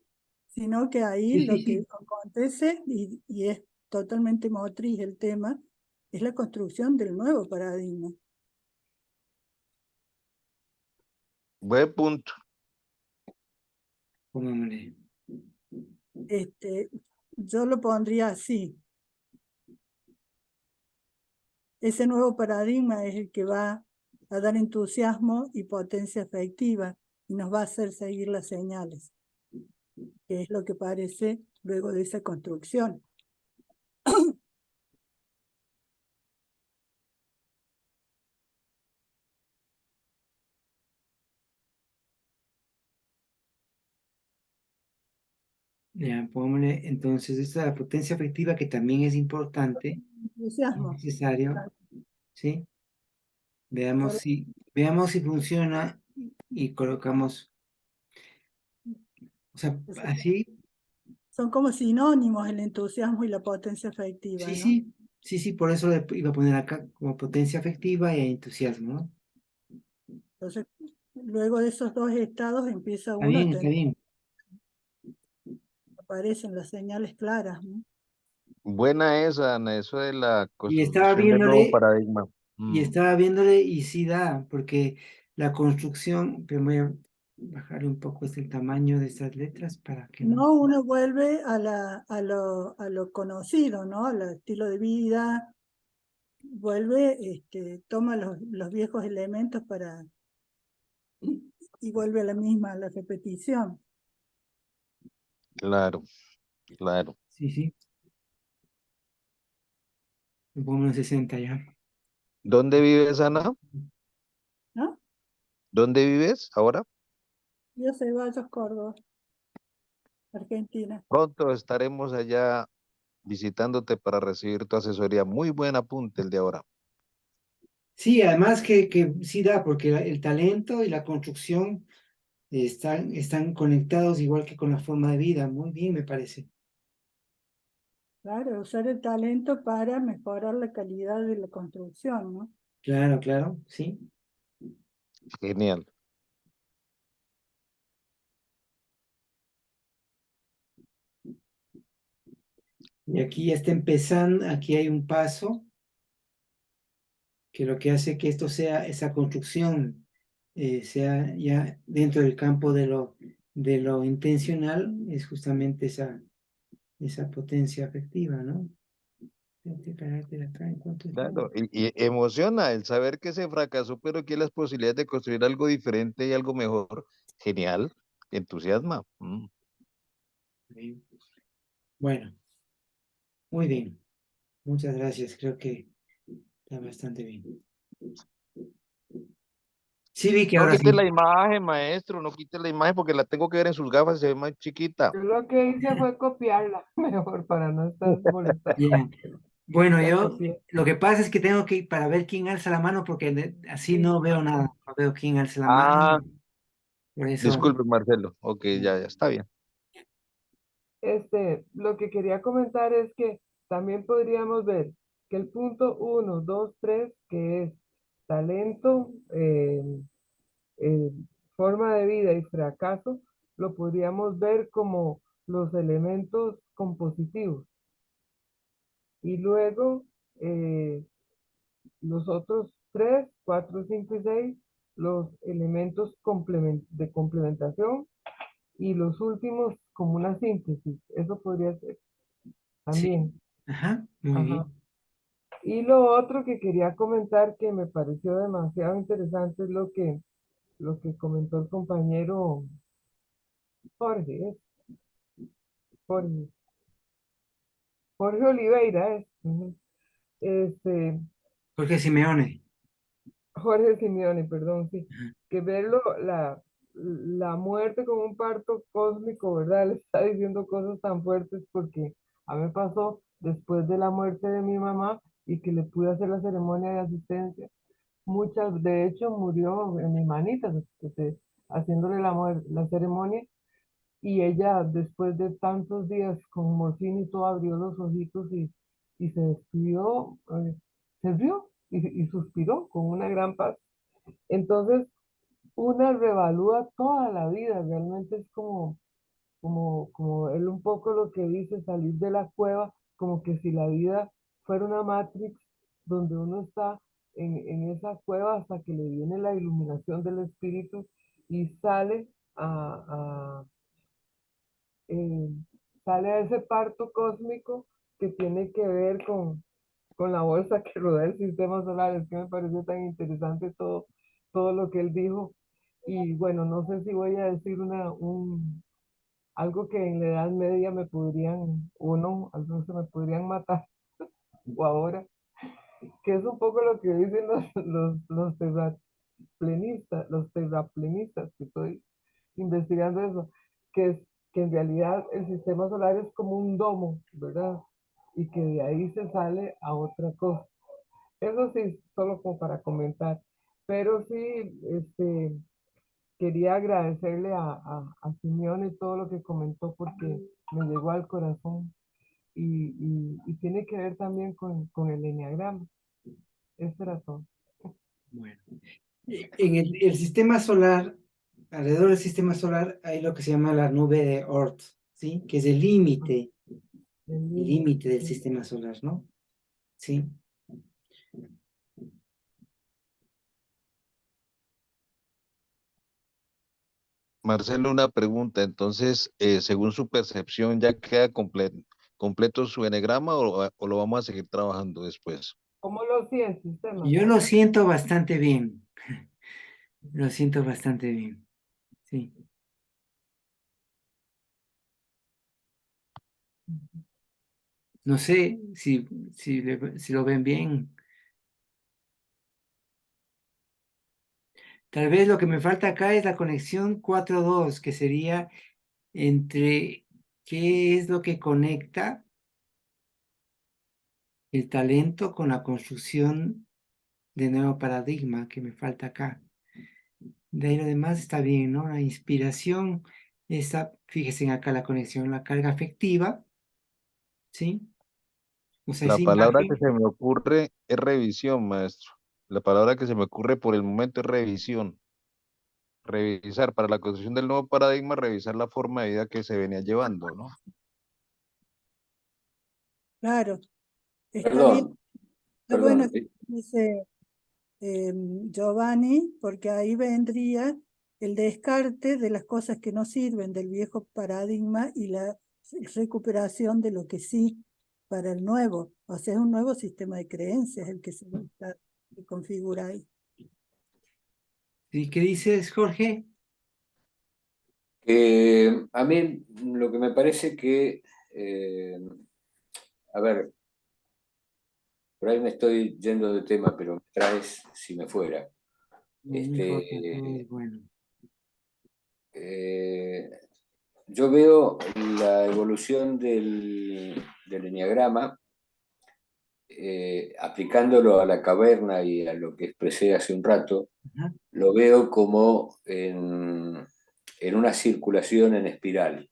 Sino que ahí Sí, lo sí, que sí. acontece, y es totalmente motriz el tema, es la construcción del nuevo paradigma. Buen punto. Pongámosle. Yo lo pondría así. Ese nuevo paradigma es el que va a dar entusiasmo y potencia efectiva y nos va a hacer seguir las señales, que es lo que parece luego de esa construcción. Ya, pongámosle, entonces, esta es la potencia efectiva que también es importante y Entusiasmo. necesario, ¿sí? Veamos si funciona y colocamos, o sea, así, Son como sinónimos el entusiasmo y la potencia efectiva, sí, ¿no? sí, por eso le iba a poner acá como potencia efectiva e entusiasmo, ¿no? Entonces, luego de esos dos estados empieza Está uno a bien, está tener, bien. aparecen las señales claras, ¿no? Buena esa, Ana, eso de la Y estaba construcción del nuevo viéndole, paradigma. y sí da, porque la construcción, pero voy a bajar un poco el tamaño de estas letras para que no. No, uno vuelve a lo conocido, ¿no? Al estilo de vida, vuelve, toma los viejos elementos y vuelve a a la repetición. Claro, claro. Sí. Me pongo en 60 ya. ¿Dónde vives, Ana? ¿No? ¿Dónde vives ahora? Yo soy Valles Córdoba, Argentina. Pronto estaremos allá visitándote para recibir tu asesoría. Muy buen apunte el de ahora. Sí, además que sí da, porque el talento y la construcción están conectados igual que con la forma de vida. Muy bien, me parece. Claro, usar el talento para mejorar la calidad de la construcción, ¿no? Claro, sí. Genial. Y aquí ya está empezando, aquí hay un paso que lo que hace que esto sea, esa construcción sea ya dentro del campo de lo intencional, es justamente esa potencia afectiva, ¿no? Este carácter acá, ¿en cuánto está? Claro, y emociona el saber que se fracasó, pero que hay las posibilidades de construir algo diferente y algo mejor. Genial, entusiasma. Bien. Bueno, muy bien. Muchas gracias. Creo que está bastante bien. Sí, vi que No ahora quite la sí. imagen, maestro, no quite la imagen porque la tengo que ver en sus gafas, se ve más chiquita. Yo lo que hice fue copiarla, mejor para no estar molestando. Ya. Bueno, La yo copié. lo que pasa es que tengo que ir para ver quién alza la mano porque así Sí, no veo ok. nada. No veo quién alza la Ah, mano. Por eso. disculpe, Marcelo. Ok, ya está bien. Lo que quería comentar es que también podríamos ver que el punto 1, 2, 3, que es talento, eh, forma de vida y fracaso, lo podríamos ver como los elementos compositivos. Y luego los otros 3, 4, 5 y 6, los elementos de complementación y los últimos como una síntesis. Eso podría ser Sí. también. Ajá, muy Ajá. bien. Y lo otro que quería comentar que me pareció demasiado interesante es lo que comentó el compañero Jorge, Jorge, Jorge Oliveira, Ujú. este, Jorge Simeone. Jorge Simeone, perdón, sí, Ajá. que verlo, la muerte como un parto cósmico, ¿verdad? Le está diciendo cosas tan fuertes porque a mí me pasó después de la muerte de mi mamá y que le pude hacer la ceremonia de asistencia. Muchas, de hecho, murió en mis manitas, haciéndole la ceremonia, y ella, después de tantos días con morfina y todo, abrió los ojitos y se despidió, se rió y suspiró con una gran paz. Entonces, una revalúa toda la vida, realmente es como él un poco lo que dice, salir de la cueva, como que si la vida fuera una Matrix donde uno está en esa cueva hasta que le viene la iluminación del espíritu y a, eh, sale a ese parto cósmico que tiene que ver con la bolsa que rodea el sistema solar. Es que me pareció tan interesante todo lo que él dijo. Y bueno, no sé si voy a decir algo que en la Edad Media me podrían, algunos se me podrían matar, o ahora, que es un poco lo que dicen los terraplenistas, que estoy investigando eso, que es que en realidad el sistema solar es como un domo, ¿verdad? Y que de ahí se sale a otra cosa. Eso sí, solo como para comentar. Pero sí, quería agradecerle a Simeone todo lo que comentó porque me llegó al corazón y tiene que ver también con el enneagrama. Eso era todo. Bueno, en el sistema solar, alrededor del sistema solar hay lo que se llama la nube de Oort, ¿sí? Que es el límite del sistema solar, ¿no? Sí. Marcelo, una pregunta. Entonces, según su percepción, ¿ya queda completo su enegrama o lo vamos a seguir trabajando después? ¿Cómo lo siente el sistema Yo lo solar? siento bastante bien. Lo siento bastante bien. Sí. No sé si lo ven bien. Tal vez lo que me falta acá es la conexión 4.2, que sería entre qué es lo que conecta el talento con la construcción de nuevo paradigma, que me falta acá. De ahí lo demás está bien, ¿no? La inspiración, fíjense acá la conexión, la carga afectiva, ¿sí? O sea, La esa palabra que imagen. se me ocurre es revisión, maestro. La palabra que se me ocurre por el momento es revisión. Revisar para la construcción del nuevo paradigma, revisar la forma de vida que se venía llevando, ¿no? Claro, está bien. Está bueno Perdón, que dice Giovanni, porque ahí vendría el descarte de las cosas que no sirven del viejo paradigma y la recuperación de lo que sí para el nuevo. O sea, es un nuevo sistema de creencias el que se configura ahí. ¿Y qué dices, Jorge? a mí lo que me parece que, a ver, por ahí me estoy yendo de tema, pero me traes si me fuera. No importa, todo es bueno. Yo veo la evolución del enneagrama, aplicándolo a la caverna y a lo que expresé hace un rato, Ajá. lo veo como en una circulación en espiral,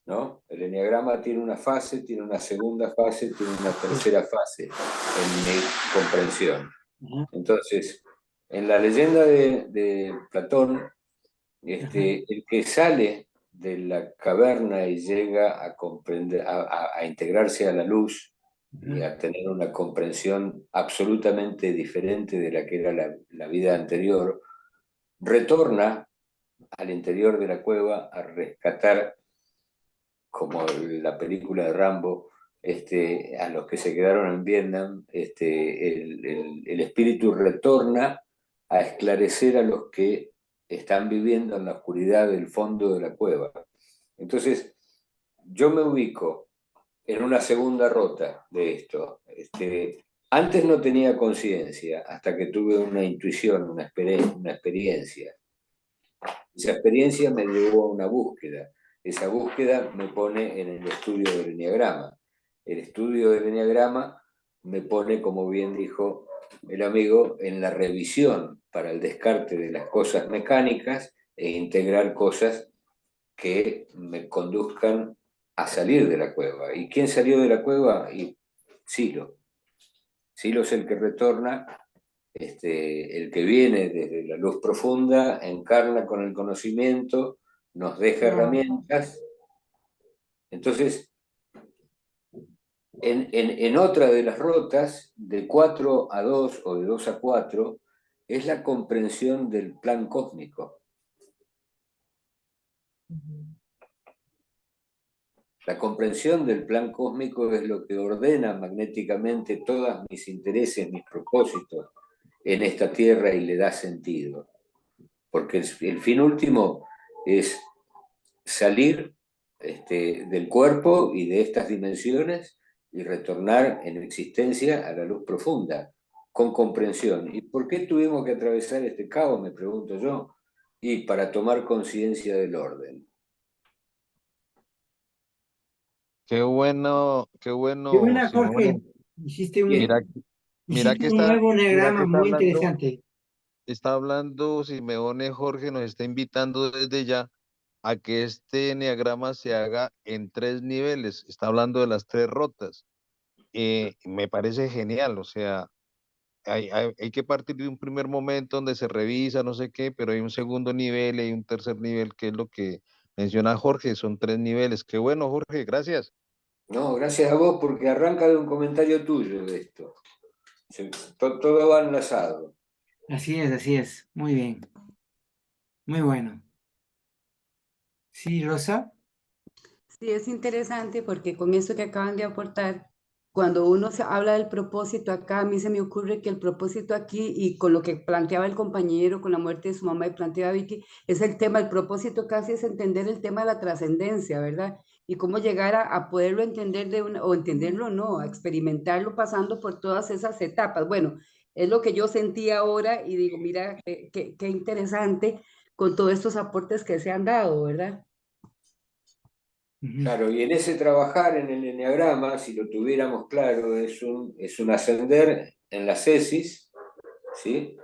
¿no? El enneagrama tiene una fase, tiene una segunda fase, tiene una tercera fase, en mi comprensión. Ajá. Entonces, en la leyenda de Platón, el que sale de la caverna y llega a comprender, a integrarse a la luz y a tener una comprensión absolutamente diferente de la que era la vida anterior, retorna al interior de la cueva a rescatar, como la película de Rambo, a los que se quedaron en Vietnam. El espíritu retorna a esclarecer a los que están viviendo en la oscuridad del fondo de la cueva. Entonces, yo me ubico en una segunda rota de esto. Antes no tenía conciencia, hasta que tuve una intuición, una experiencia. Esa experiencia me llevó a una búsqueda. Esa búsqueda me pone en el estudio del enneagrama. El estudio del enneagrama me pone, como bien dijo el amigo, en la revisión para el descarte de las cosas mecánicas e integrar cosas que me conduzcan a salir de la cueva. ¿Y quién salió de la cueva? Y Silo. Silo es el que retorna, el que viene desde la luz profunda, encarna con el conocimiento, nos deja herramientas. Entonces, en otra de las rotas, de 4 a 2 o de 2 a 4, es la comprensión del plan cósmico. La comprensión del plan cósmico es lo que ordena magnéticamente todos mis intereses, mis propósitos en esta tierra y le da sentido. Porque el fin último es salir del cuerpo y de estas dimensiones y retornar en existencia a la luz profunda, con comprensión. ¿Y por qué tuvimos que atravesar este caos, me pregunto yo? Y para tomar conciencia del orden. Qué bueno, Qué buena, Jorge. Simeone. Hiciste Mira, mira que un nuevo mira que enneagrama muy interesante. está hablando Simeone Jorge, nos está invitando desde ya a que este enneagrama se haga en 3 niveles. Está hablando de las 3 rotas. Me parece genial, o sea, hay que partir de un primer momento donde se revisa, no sé qué, pero hay un segundo nivel y hay un tercer nivel, que es lo que menciona Jorge, son 3 niveles. Qué bueno, Jorge, gracias. No, gracias a vos porque arranca de un comentario tuyo de esto. Todo va enlazado. Así es. Muy bien. Muy bueno. Sí, Rosa. Sí, es interesante porque con esto que acaban de aportar, cuando uno se habla del propósito acá, a mí se me ocurre que el propósito aquí, y con lo que planteaba el compañero, con la muerte de su mamá y planteaba Vicky, es el tema, el propósito casi es entender el tema de la trascendencia, ¿verdad? Y cómo llegar a poderlo entender o entenderlo no, a experimentarlo pasando por todas esas etapas. Bueno, es lo que yo sentí ahora y digo, mira, qué interesante con todos estos aportes que se han dado, ¿verdad? Claro, y en ese trabajar en el enneagrama, si lo tuviéramos claro, es un ascender en la cesis, ¿sí?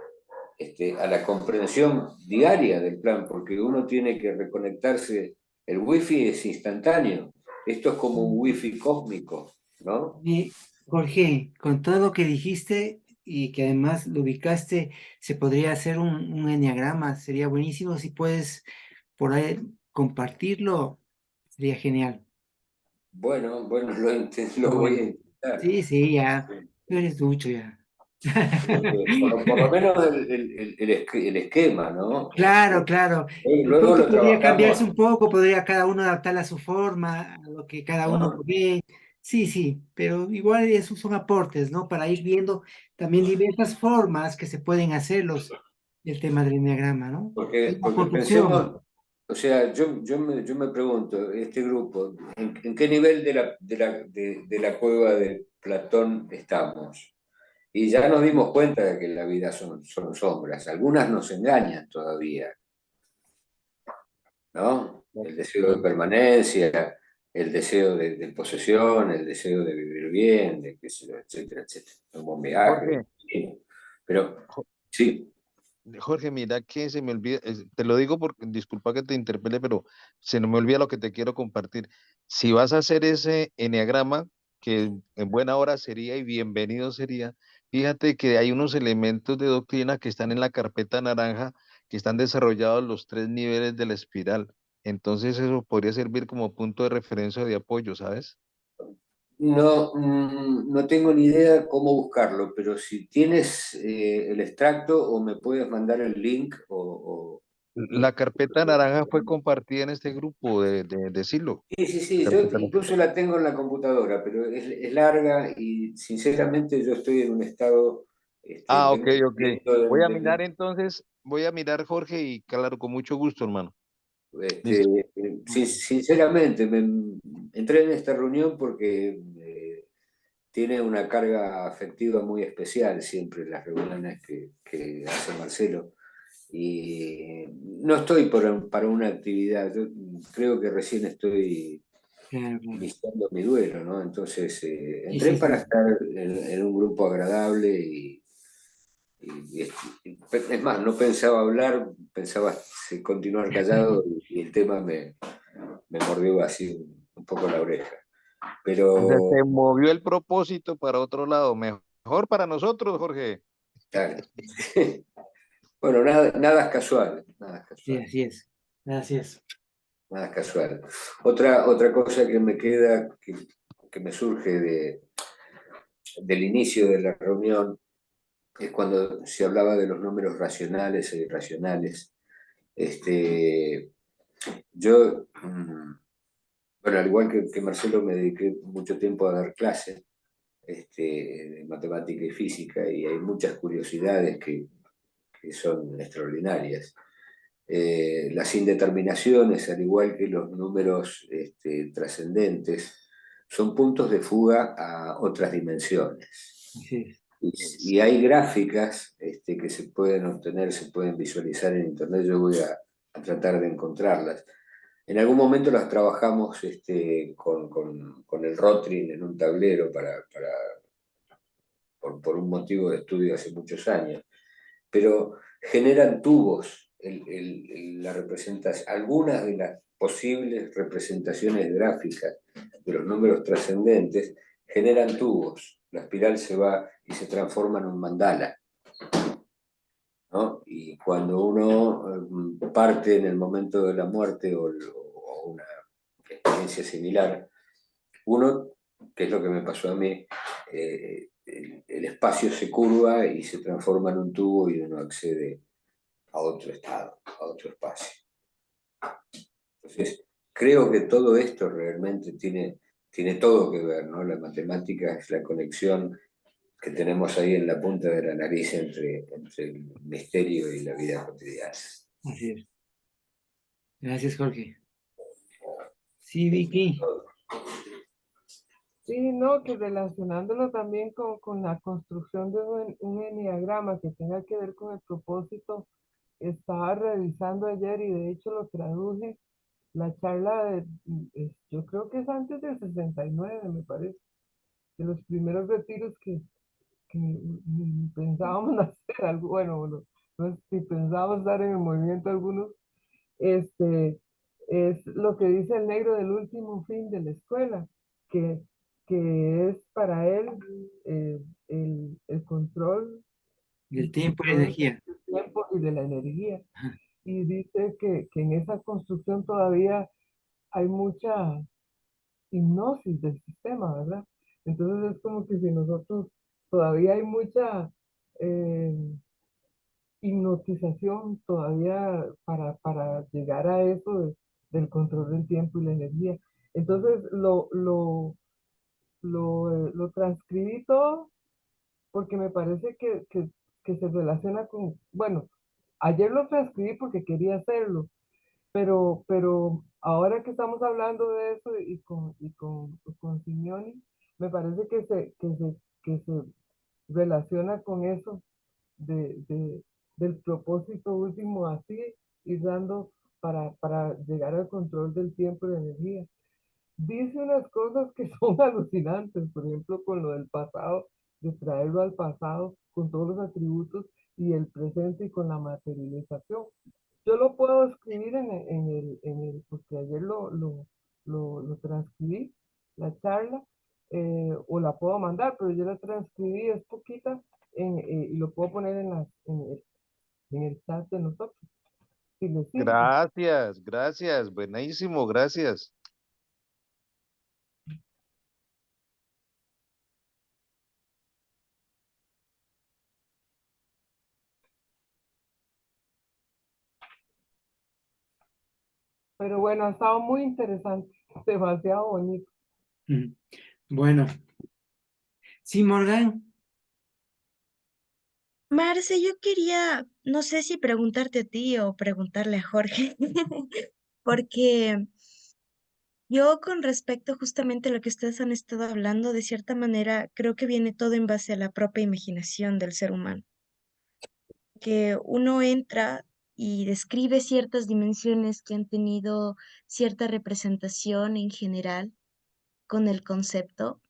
A la comprensión diaria del plan, porque uno tiene que reconectarse. El wifi es instantáneo, esto es como un wifi cósmico, ¿no? Jorge, con todo lo que dijiste y que además lo ubicaste, se podría hacer un enneagrama. Sería buenísimo si puedes por ahí compartirlo. Sería genial. Bueno, lo Está voy a bueno. intentar. Sí, ya. Tú eres ducho ya. Por lo menos el esquema, ¿no? Claro. De Luego pronto lo podría cambiarse trabajamos. un poco, podría cada uno adaptarla a su forma, a lo que cada uno ¿No? ve. Sí, pero igual esos son aportes, ¿no? Para ir viendo también diversas formas que se pueden hacerlos del tema del enneagrama, ¿no? Es Porque una construcción. pensemos, o sea, yo me pregunto, este grupo, ¿en qué nivel de la cueva de Platón estamos? Y ya nos dimos cuenta de que la vida son sombras, algunas nos engañan todavía, ¿no? El deseo de permanencia, el deseo de posesión, el deseo de vivir bien, de qué sé yo, etcétera. Un buen viaje. Jorge, Pero sí. Jorge, mira que se me olvida, te lo digo porque, disculpa que te interpele, pero se no me olvida lo que te quiero compartir. Si vas a hacer ese enneagrama, que en buena hora sería y bienvenido sería, fíjate que hay unos elementos de doctrina que están en la carpeta naranja, que están desarrollados los 3 niveles de la espiral. Entonces eso podría servir como punto de referencia o de apoyo, ¿sabes? No tengo ni idea cómo buscarlo, pero si tienes el extracto o me puedes mandar el link La carpeta naranja fue compartida en este grupo de Silo. Sí, yo incluso la tengo en la computadora, pero es larga y sinceramente yo estoy en un estado, Ah, ok. vengo saliendo Voy a mirar entonces, voy a mirar, Jorge, y claro, con mucho gusto, hermano. Listo. sinceramente, entré en esta reunión porque tiene una carga afectiva muy especial siempre las reuniones que hace Marcelo. Y no estoy para una actividad, yo creo que recién estoy visitando mi duelo, ¿no? Entonces entré sí, para sí. estar en un grupo agradable y es más, no pensaba hablar, pensaba continuar callado y el tema me mordió así un poco la oreja. O sea, Pero, se movió el propósito para otro lado. Mejor para nosotros, Jorge. claro. Bueno, nada es casual, nada es Sí, casual. así es. Así es. Nada es casual. Otra cosa que me queda, que me surge del inicio de la reunión, es cuando se hablaba de los números racionales e irracionales. Yo, bueno, al igual que Marcelo, me dediqué mucho tiempo a dar clases de matemática y física, y hay muchas curiosidades que son extraordinarias. Las indeterminaciones, al igual que los números trascendentes, son puntos de fuga a otras dimensiones. Así es. Y hay gráficas que se pueden obtener, se pueden visualizar en Internet. Yo voy a tratar de encontrarlas. En algún momento las trabajamos con el Rotring en un tablero por un motivo de estudio hace muchos años, pero generan tubos la representación, algunas de las posibles representaciones gráficas de los números trascendentes generan tubos. La espiral se va y se transforma en un mandala, ¿no? Y cuando uno parte en el momento de la muerte o una experiencia similar, uno, que es lo que me pasó a mí, el espacio se curva y se transforma en un tubo y uno accede a otro estado, a otro espacio. Entonces, creo que todo esto realmente tiene todo que ver, ¿no? La matemática es la conexión que tenemos ahí en la punta de la nariz entre el misterio y la vida cotidiana. Así es. Gracias, Jorge. Sí, Vicky. Sí, no, que relacionándolo también con la construcción de un enneagrama que tenga que ver con el propósito, estaba revisando ayer y de hecho lo traduje, la charla yo creo que es antes del 69, me parece, de los primeros retiros que pensábamos hacer algo, bueno, no sé si pensábamos dar en el movimiento algunos, este, es lo que dice el negro del último fin de la escuela, que, que es para él el control, Del tiempo y la energía. del tiempo y de la energía. Y dice que en esa construcción todavía hay mucha hipnosis del sistema, ¿verdad? Entonces es como que si nosotros todavía hay mucha hipnotización todavía para llegar a eso del control del tiempo y la energía. Entonces lo transcribí todo porque me parece que se relaciona con, bueno, ayer lo transcribí porque quería hacerlo, pero ahora que estamos hablando de eso con Simeoni, me parece que se relaciona con eso de, del propósito último así, y dando para llegar al control del tiempo y la energía. Dice unas cosas que son alucinantes, por ejemplo, con lo del pasado, de traerlo al pasado con todos los atributos y el presente y con la materialización. Yo lo puedo escribir porque ayer lo transcribí, la charla, o la puedo mandar, pero yo la transcribí, es poquita, y lo puedo poner en el chat de nosotros, si les sirve. Gracias, buenísimo, gracias. Pero bueno, ha estado muy interesante, demasiado bonito. Bueno. Sí, Morgan. Marce, yo quería, no sé si preguntarte a ti o preguntarle a Jorge, porque Yo con respecto justamente a lo que ustedes han estado hablando, de cierta manera, creo que viene todo en base a la propia imaginación del ser humano. Que uno entra y describe ciertas dimensiones que han tenido cierta representación en general con el concepto,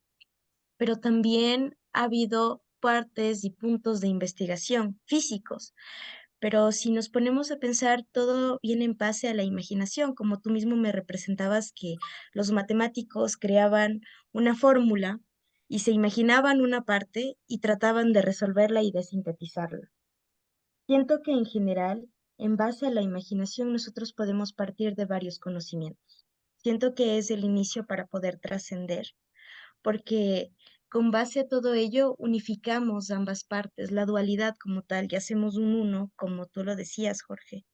pero también ha habido partes y puntos de investigación físicos. Pero si nos ponemos a pensar, todo viene en base a la imaginación, como tú mismo me representabas que los matemáticos creaban una fórmula y se imaginaban una parte y trataban de resolverla y de sintetizarla. Siento que en general, en base a la imaginación, nosotros podemos partir de varios conocimientos. Siento que es el inicio para poder trascender, porque con base a todo ello unificamos ambas partes, la dualidad como tal, y hacemos un uno, como tú lo decías, Jorge.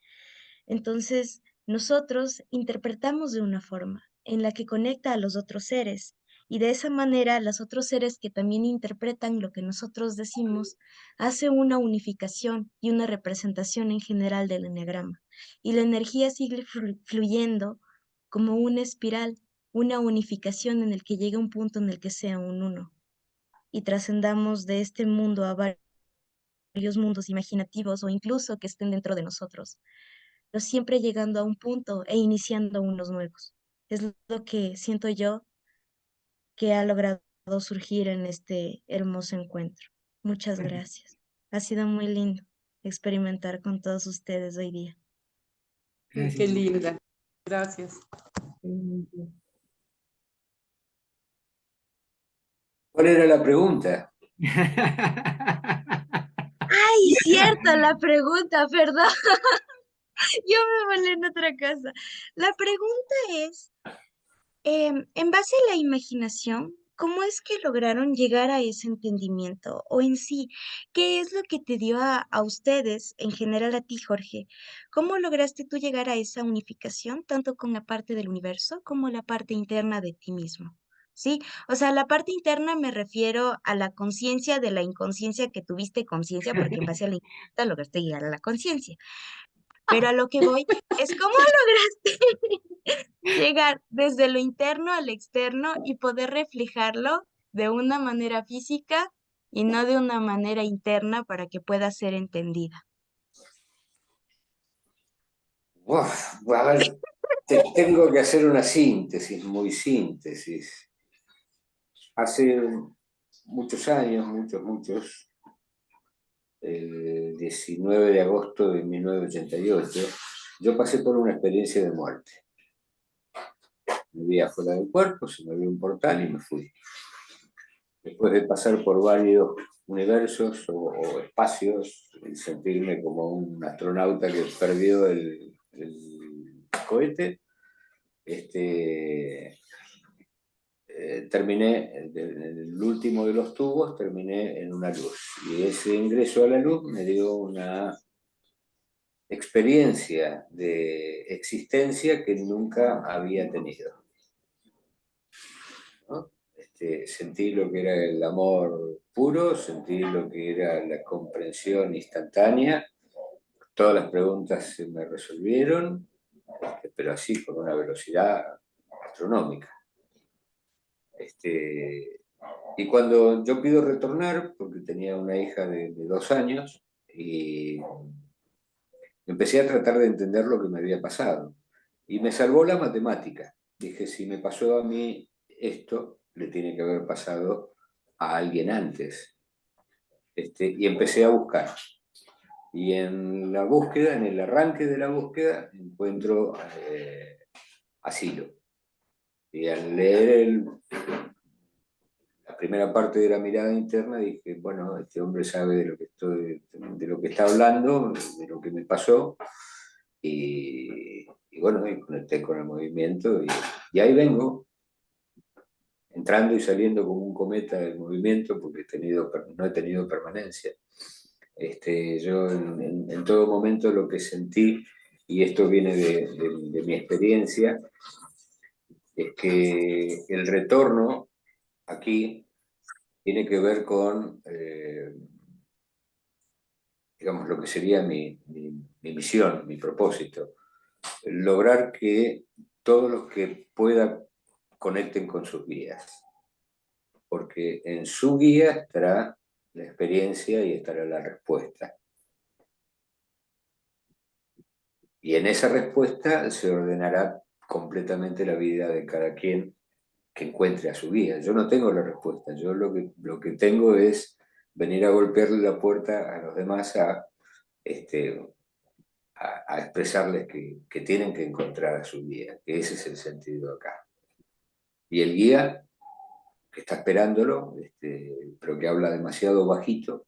Entonces, nosotros interpretamos de una forma en la que conecta a los otros seres, y de esa manera los otros seres que también interpretan lo que nosotros decimos, hace una unificación y una representación en general del eneagrama. Y la energía sigue fluyendo como una espiral, una unificación en el que llega un punto en el que sea un uno. Y trascendamos de este mundo a varios mundos imaginativos o incluso que estén dentro de nosotros, pero siempre llegando a un punto e iniciando unos nuevos. Es lo que siento yo que ha logrado surgir en este hermoso encuentro. Muchas gracias. Ha sido muy lindo experimentar con todos ustedes hoy día. Sí, qué linda. Gracias. ¿Cuál era la pregunta? ¡Ay, cierto! La pregunta, perdón. Yo me volé en otra cosa. La pregunta es, en base a la imaginación, ¿cómo es que lograron llegar a ese entendimiento? O en sí, ¿qué es lo que te dio a ustedes, en general a ti, Jorge? ¿Cómo lograste tú llegar a esa unificación, tanto con la parte del universo como la parte interna de ti mismo? ¿Sí? O sea, la parte interna me refiero a la conciencia de la inconsciencia que tuviste conciencia, porque en base a la inconsciencia lograste llegar a la conciencia. Pero a lo que voy es cómo lograste llegar desde lo interno al externo y poder reflejarlo de una manera física y no de una manera interna para que pueda ser entendida. Uf, a ver, tengo que hacer una síntesis, muy síntesis. Hace muchos años, muchos, el 19 de agosto de 1988, yo pasé por una experiencia de muerte. Me vi afuera del cuerpo, se me abrió un portal y me fui. Después de pasar por varios universos o espacios, y sentirme como un astronauta que perdió el cohete, terminé, en el último de los tubos, terminé en una luz. Y ese ingreso a la luz me dio una experiencia de existencia que nunca había tenido, ¿no? Sentí lo que era el amor puro, sentí lo que era la comprensión instantánea, todas las preguntas se me resolvieron, pero así con una velocidad astronómica. Y cuando yo pido retornar, porque tenía una hija de 2 años, y empecé a tratar de entender lo que me había pasado. Y me salvó la matemática. Dije, si me pasó a mí esto, le tiene que haber pasado a alguien antes. Y empecé a buscar. Y en la búsqueda, en el arranque de la búsqueda, encuentro asilo. Y al leer la primera parte de la mirada interna dije, bueno, este hombre sabe de lo que está hablando, de lo que me pasó. Y bueno, y conecté con el movimiento y ahí vengo, entrando y saliendo como un cometa del movimiento porque no he tenido permanencia. Yo en todo momento lo que sentí, y esto viene de mi experiencia, es que el retorno aquí tiene que ver con, digamos, lo que sería mi misión, mi propósito. Lograr que todo lo que pueda conecten con sus guías, porque en su guía estará la experiencia y estará la respuesta. Y en esa respuesta se ordenará completamente la vida de cada quien que encuentre a su guía. Yo no tengo la respuesta, yo lo que tengo es venir a golpearle la puerta a los demás a expresarles que tienen que encontrar a su guía, que ese es el sentido acá. Y el guía, que está esperándolo, pero que habla demasiado bajito,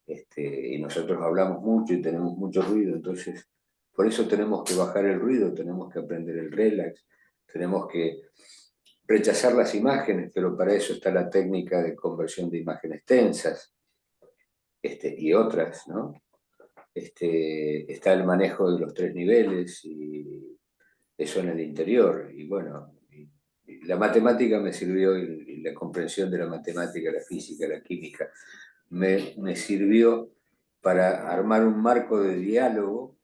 y nosotros hablamos mucho y tenemos mucho ruido, entonces por eso tenemos que bajar el ruido, tenemos que aprender el relax, tenemos que rechazar las imágenes, pero para eso está la técnica de conversión de imágenes tensas, y otras, ¿no? Está el manejo de los 3 niveles, y eso en el interior, y bueno, y la matemática me sirvió, y la comprensión de la matemática, la física, la química, me sirvió para armar un marco de diálogo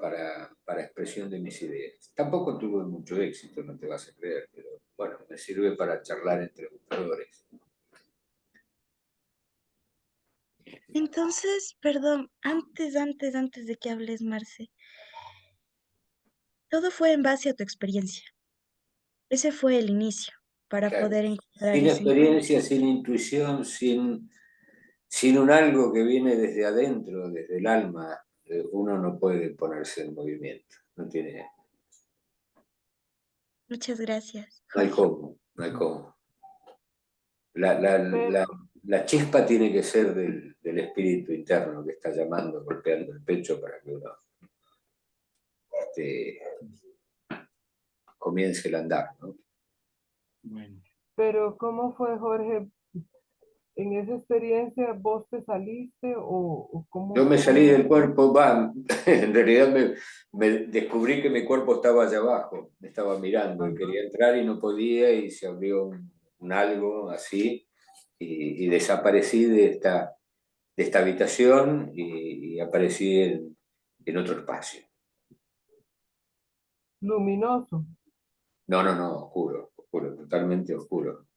para expresión de mis ideas. Tampoco tuve mucho éxito, no te vas a creer, pero bueno, me sirve para charlar entre buscadores. Entonces, perdón, antes de que hables, Marce, todo fue en base a tu experiencia. Ese fue el inicio para Claro, poder encontrar sin ese encuentro. experiencia, sin intuición, sin un algo que viene desde adentro, desde el alma, uno no puede ponerse en movimiento, no tiene, Muchas gracias, no hay Jorge. cómo, no hay cómo. La chispa tiene que ser del espíritu interno que está llamando, golpeando el pecho para que uno comience el andar, ¿no? Bueno. Pero ¿cómo fue, Jorge? ¿En esa experiencia vos te saliste o cómo? Yo me salí del cuerpo, en realidad me descubrí que mi cuerpo estaba allá abajo, me estaba mirando y quería entrar y no podía, y se abrió un algo así, y desaparecí de esta habitación y aparecí en otro espacio. Luminoso. No, oscuro, totalmente oscuro.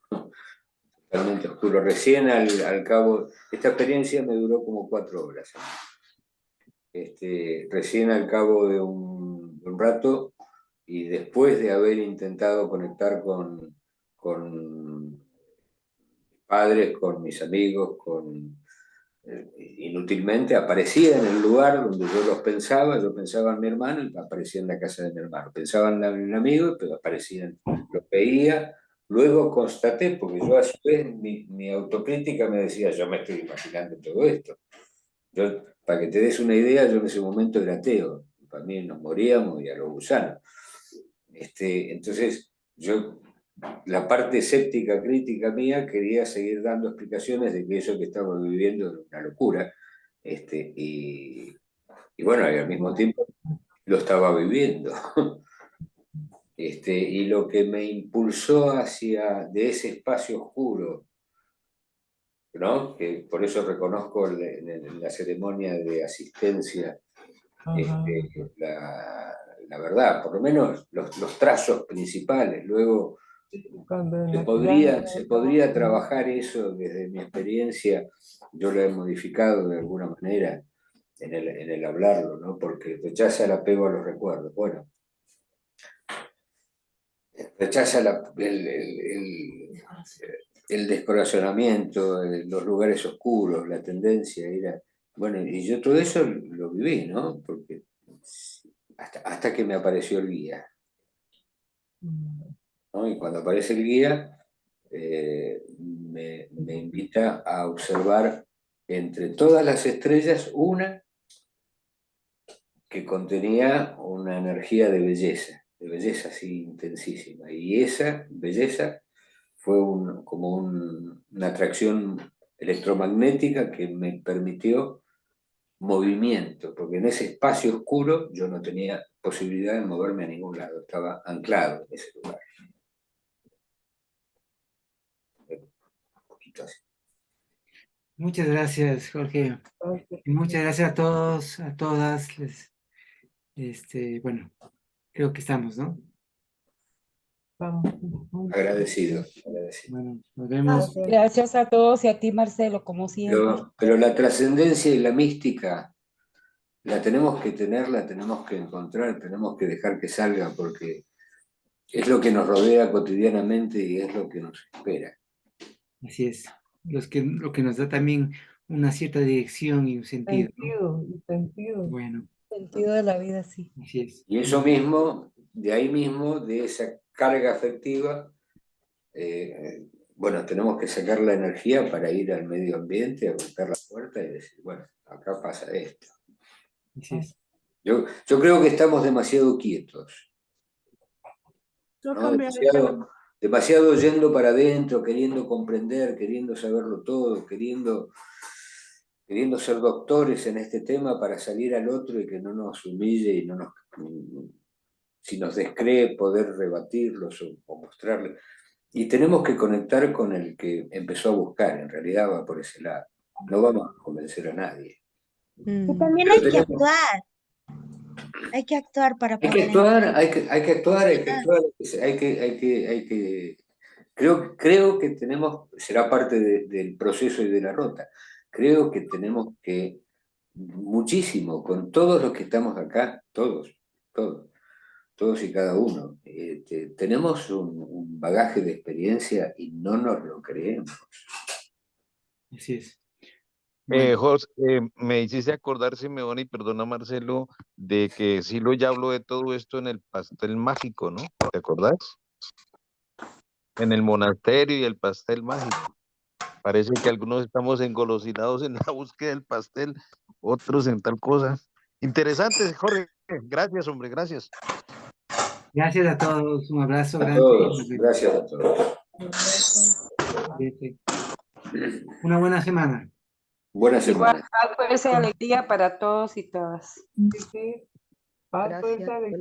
Totalmente oscuro. Recién al cabo, esta experiencia me duró como 4 horas. Recién al cabo de un rato, y después de haber intentado conectar con padres, con mis amigos, inútilmente aparecía en el lugar donde yo pensaba en mi hermano y aparecía en la casa de mi hermano, pensaba en mi amigo, pero aparecían, los veía. Luego constaté, porque yo a su vez mi autocrítica me decía, yo me estoy imaginando todo esto. Yo, para que te des una idea, yo en ese momento era ateo, para mí nos moríamos y a los gusanos. Entonces, yo, la parte escéptica, crítica mía, quería seguir dando explicaciones de que eso que estaba viviendo era una locura, y bueno, y al mismo tiempo lo estaba viviendo. Y lo que me impulsó hacia de ese espacio oscuro, ¿no? Que por eso reconozco en la ceremonia de asistencia la verdad, por lo menos los trazos principales. Luego se podría trabajar eso desde mi experiencia, yo lo he modificado de alguna manera en el hablarlo, ¿no? Porque rechaza el apego a los recuerdos. Bueno, rechaza el descorazonamiento, los lugares oscuros, la tendencia a ir a... Bueno, y yo todo eso lo viví, ¿no? Porque hasta que me apareció el guía, ¿no? Y cuando aparece el guía, me invita a observar entre todas las estrellas una que contenía una energía de belleza así intensísima. Y esa belleza fue como una atracción electromagnética que me permitió movimiento, porque en ese espacio oscuro yo no tenía posibilidad de moverme a ningún lado, estaba anclado en ese lugar. Un poquito así. Muchas gracias, Jorge. Y muchas gracias a todos, a todas. Bueno, creo que estamos, ¿no? Estamos muy Agradecido. Bueno, nos vemos. Gracias. Gracias a todos y a ti, Marcelo, como siempre. Pero la trascendencia y la mística la tenemos que tener, la tenemos que encontrar, tenemos que dejar que salga, porque es lo que nos rodea cotidianamente y es lo que nos espera. Así es. Lo que nos da también una cierta dirección y un sentido, ¿no? Sentido. Bueno, Sentido de la vida, sí. así es. Y eso mismo, de ahí mismo, de esa carga afectiva, bueno, tenemos que sacar la energía para ir al medio ambiente, a golpear la puerta y decir, bueno, acá pasa esto. Así es. Yo creo que estamos demasiado quietos, Yo ¿no? cambiaría. Demasiado yendo para adentro, queriendo comprender, queriendo saberlo todo, queriendo ser doctores en este tema para salir al otro y que no nos humille y si nos descree, poder rebatirlos o mostrarle. Y tenemos que conectar con el que empezó a buscar, en realidad va por ese lado. No vamos a convencer a nadie. Y también hay que tenemos- actuar. Hay que actuar para Hay que poder actuar, entender. hay que actuar, creo que tenemos, será parte del proceso y de la ruta, creo que tenemos que, muchísimo, con todos los que estamos acá, todos y cada uno, tenemos un bagaje de experiencia y no nos lo creemos. Así es. Bueno, José, me hiciste acordar, Simeón, y perdona Marcelo, de que Silo ya habló de todo esto en el pastel mágico, ¿no? ¿Te acordás? En el monasterio y el pastel mágico. Parece que algunos estamos engolosinados en la búsqueda del pastel, otros en tal cosa. Interesante, Jorge. Gracias, hombre, gracias. gracias a todos. Un abrazo A grande. todos, gracias a todos. Cuídate. Una buena semana. Buena Igual, semana. paz, fuerza y alegría para todos y todas. Sí, paz, fuerza, Gracias. alegría.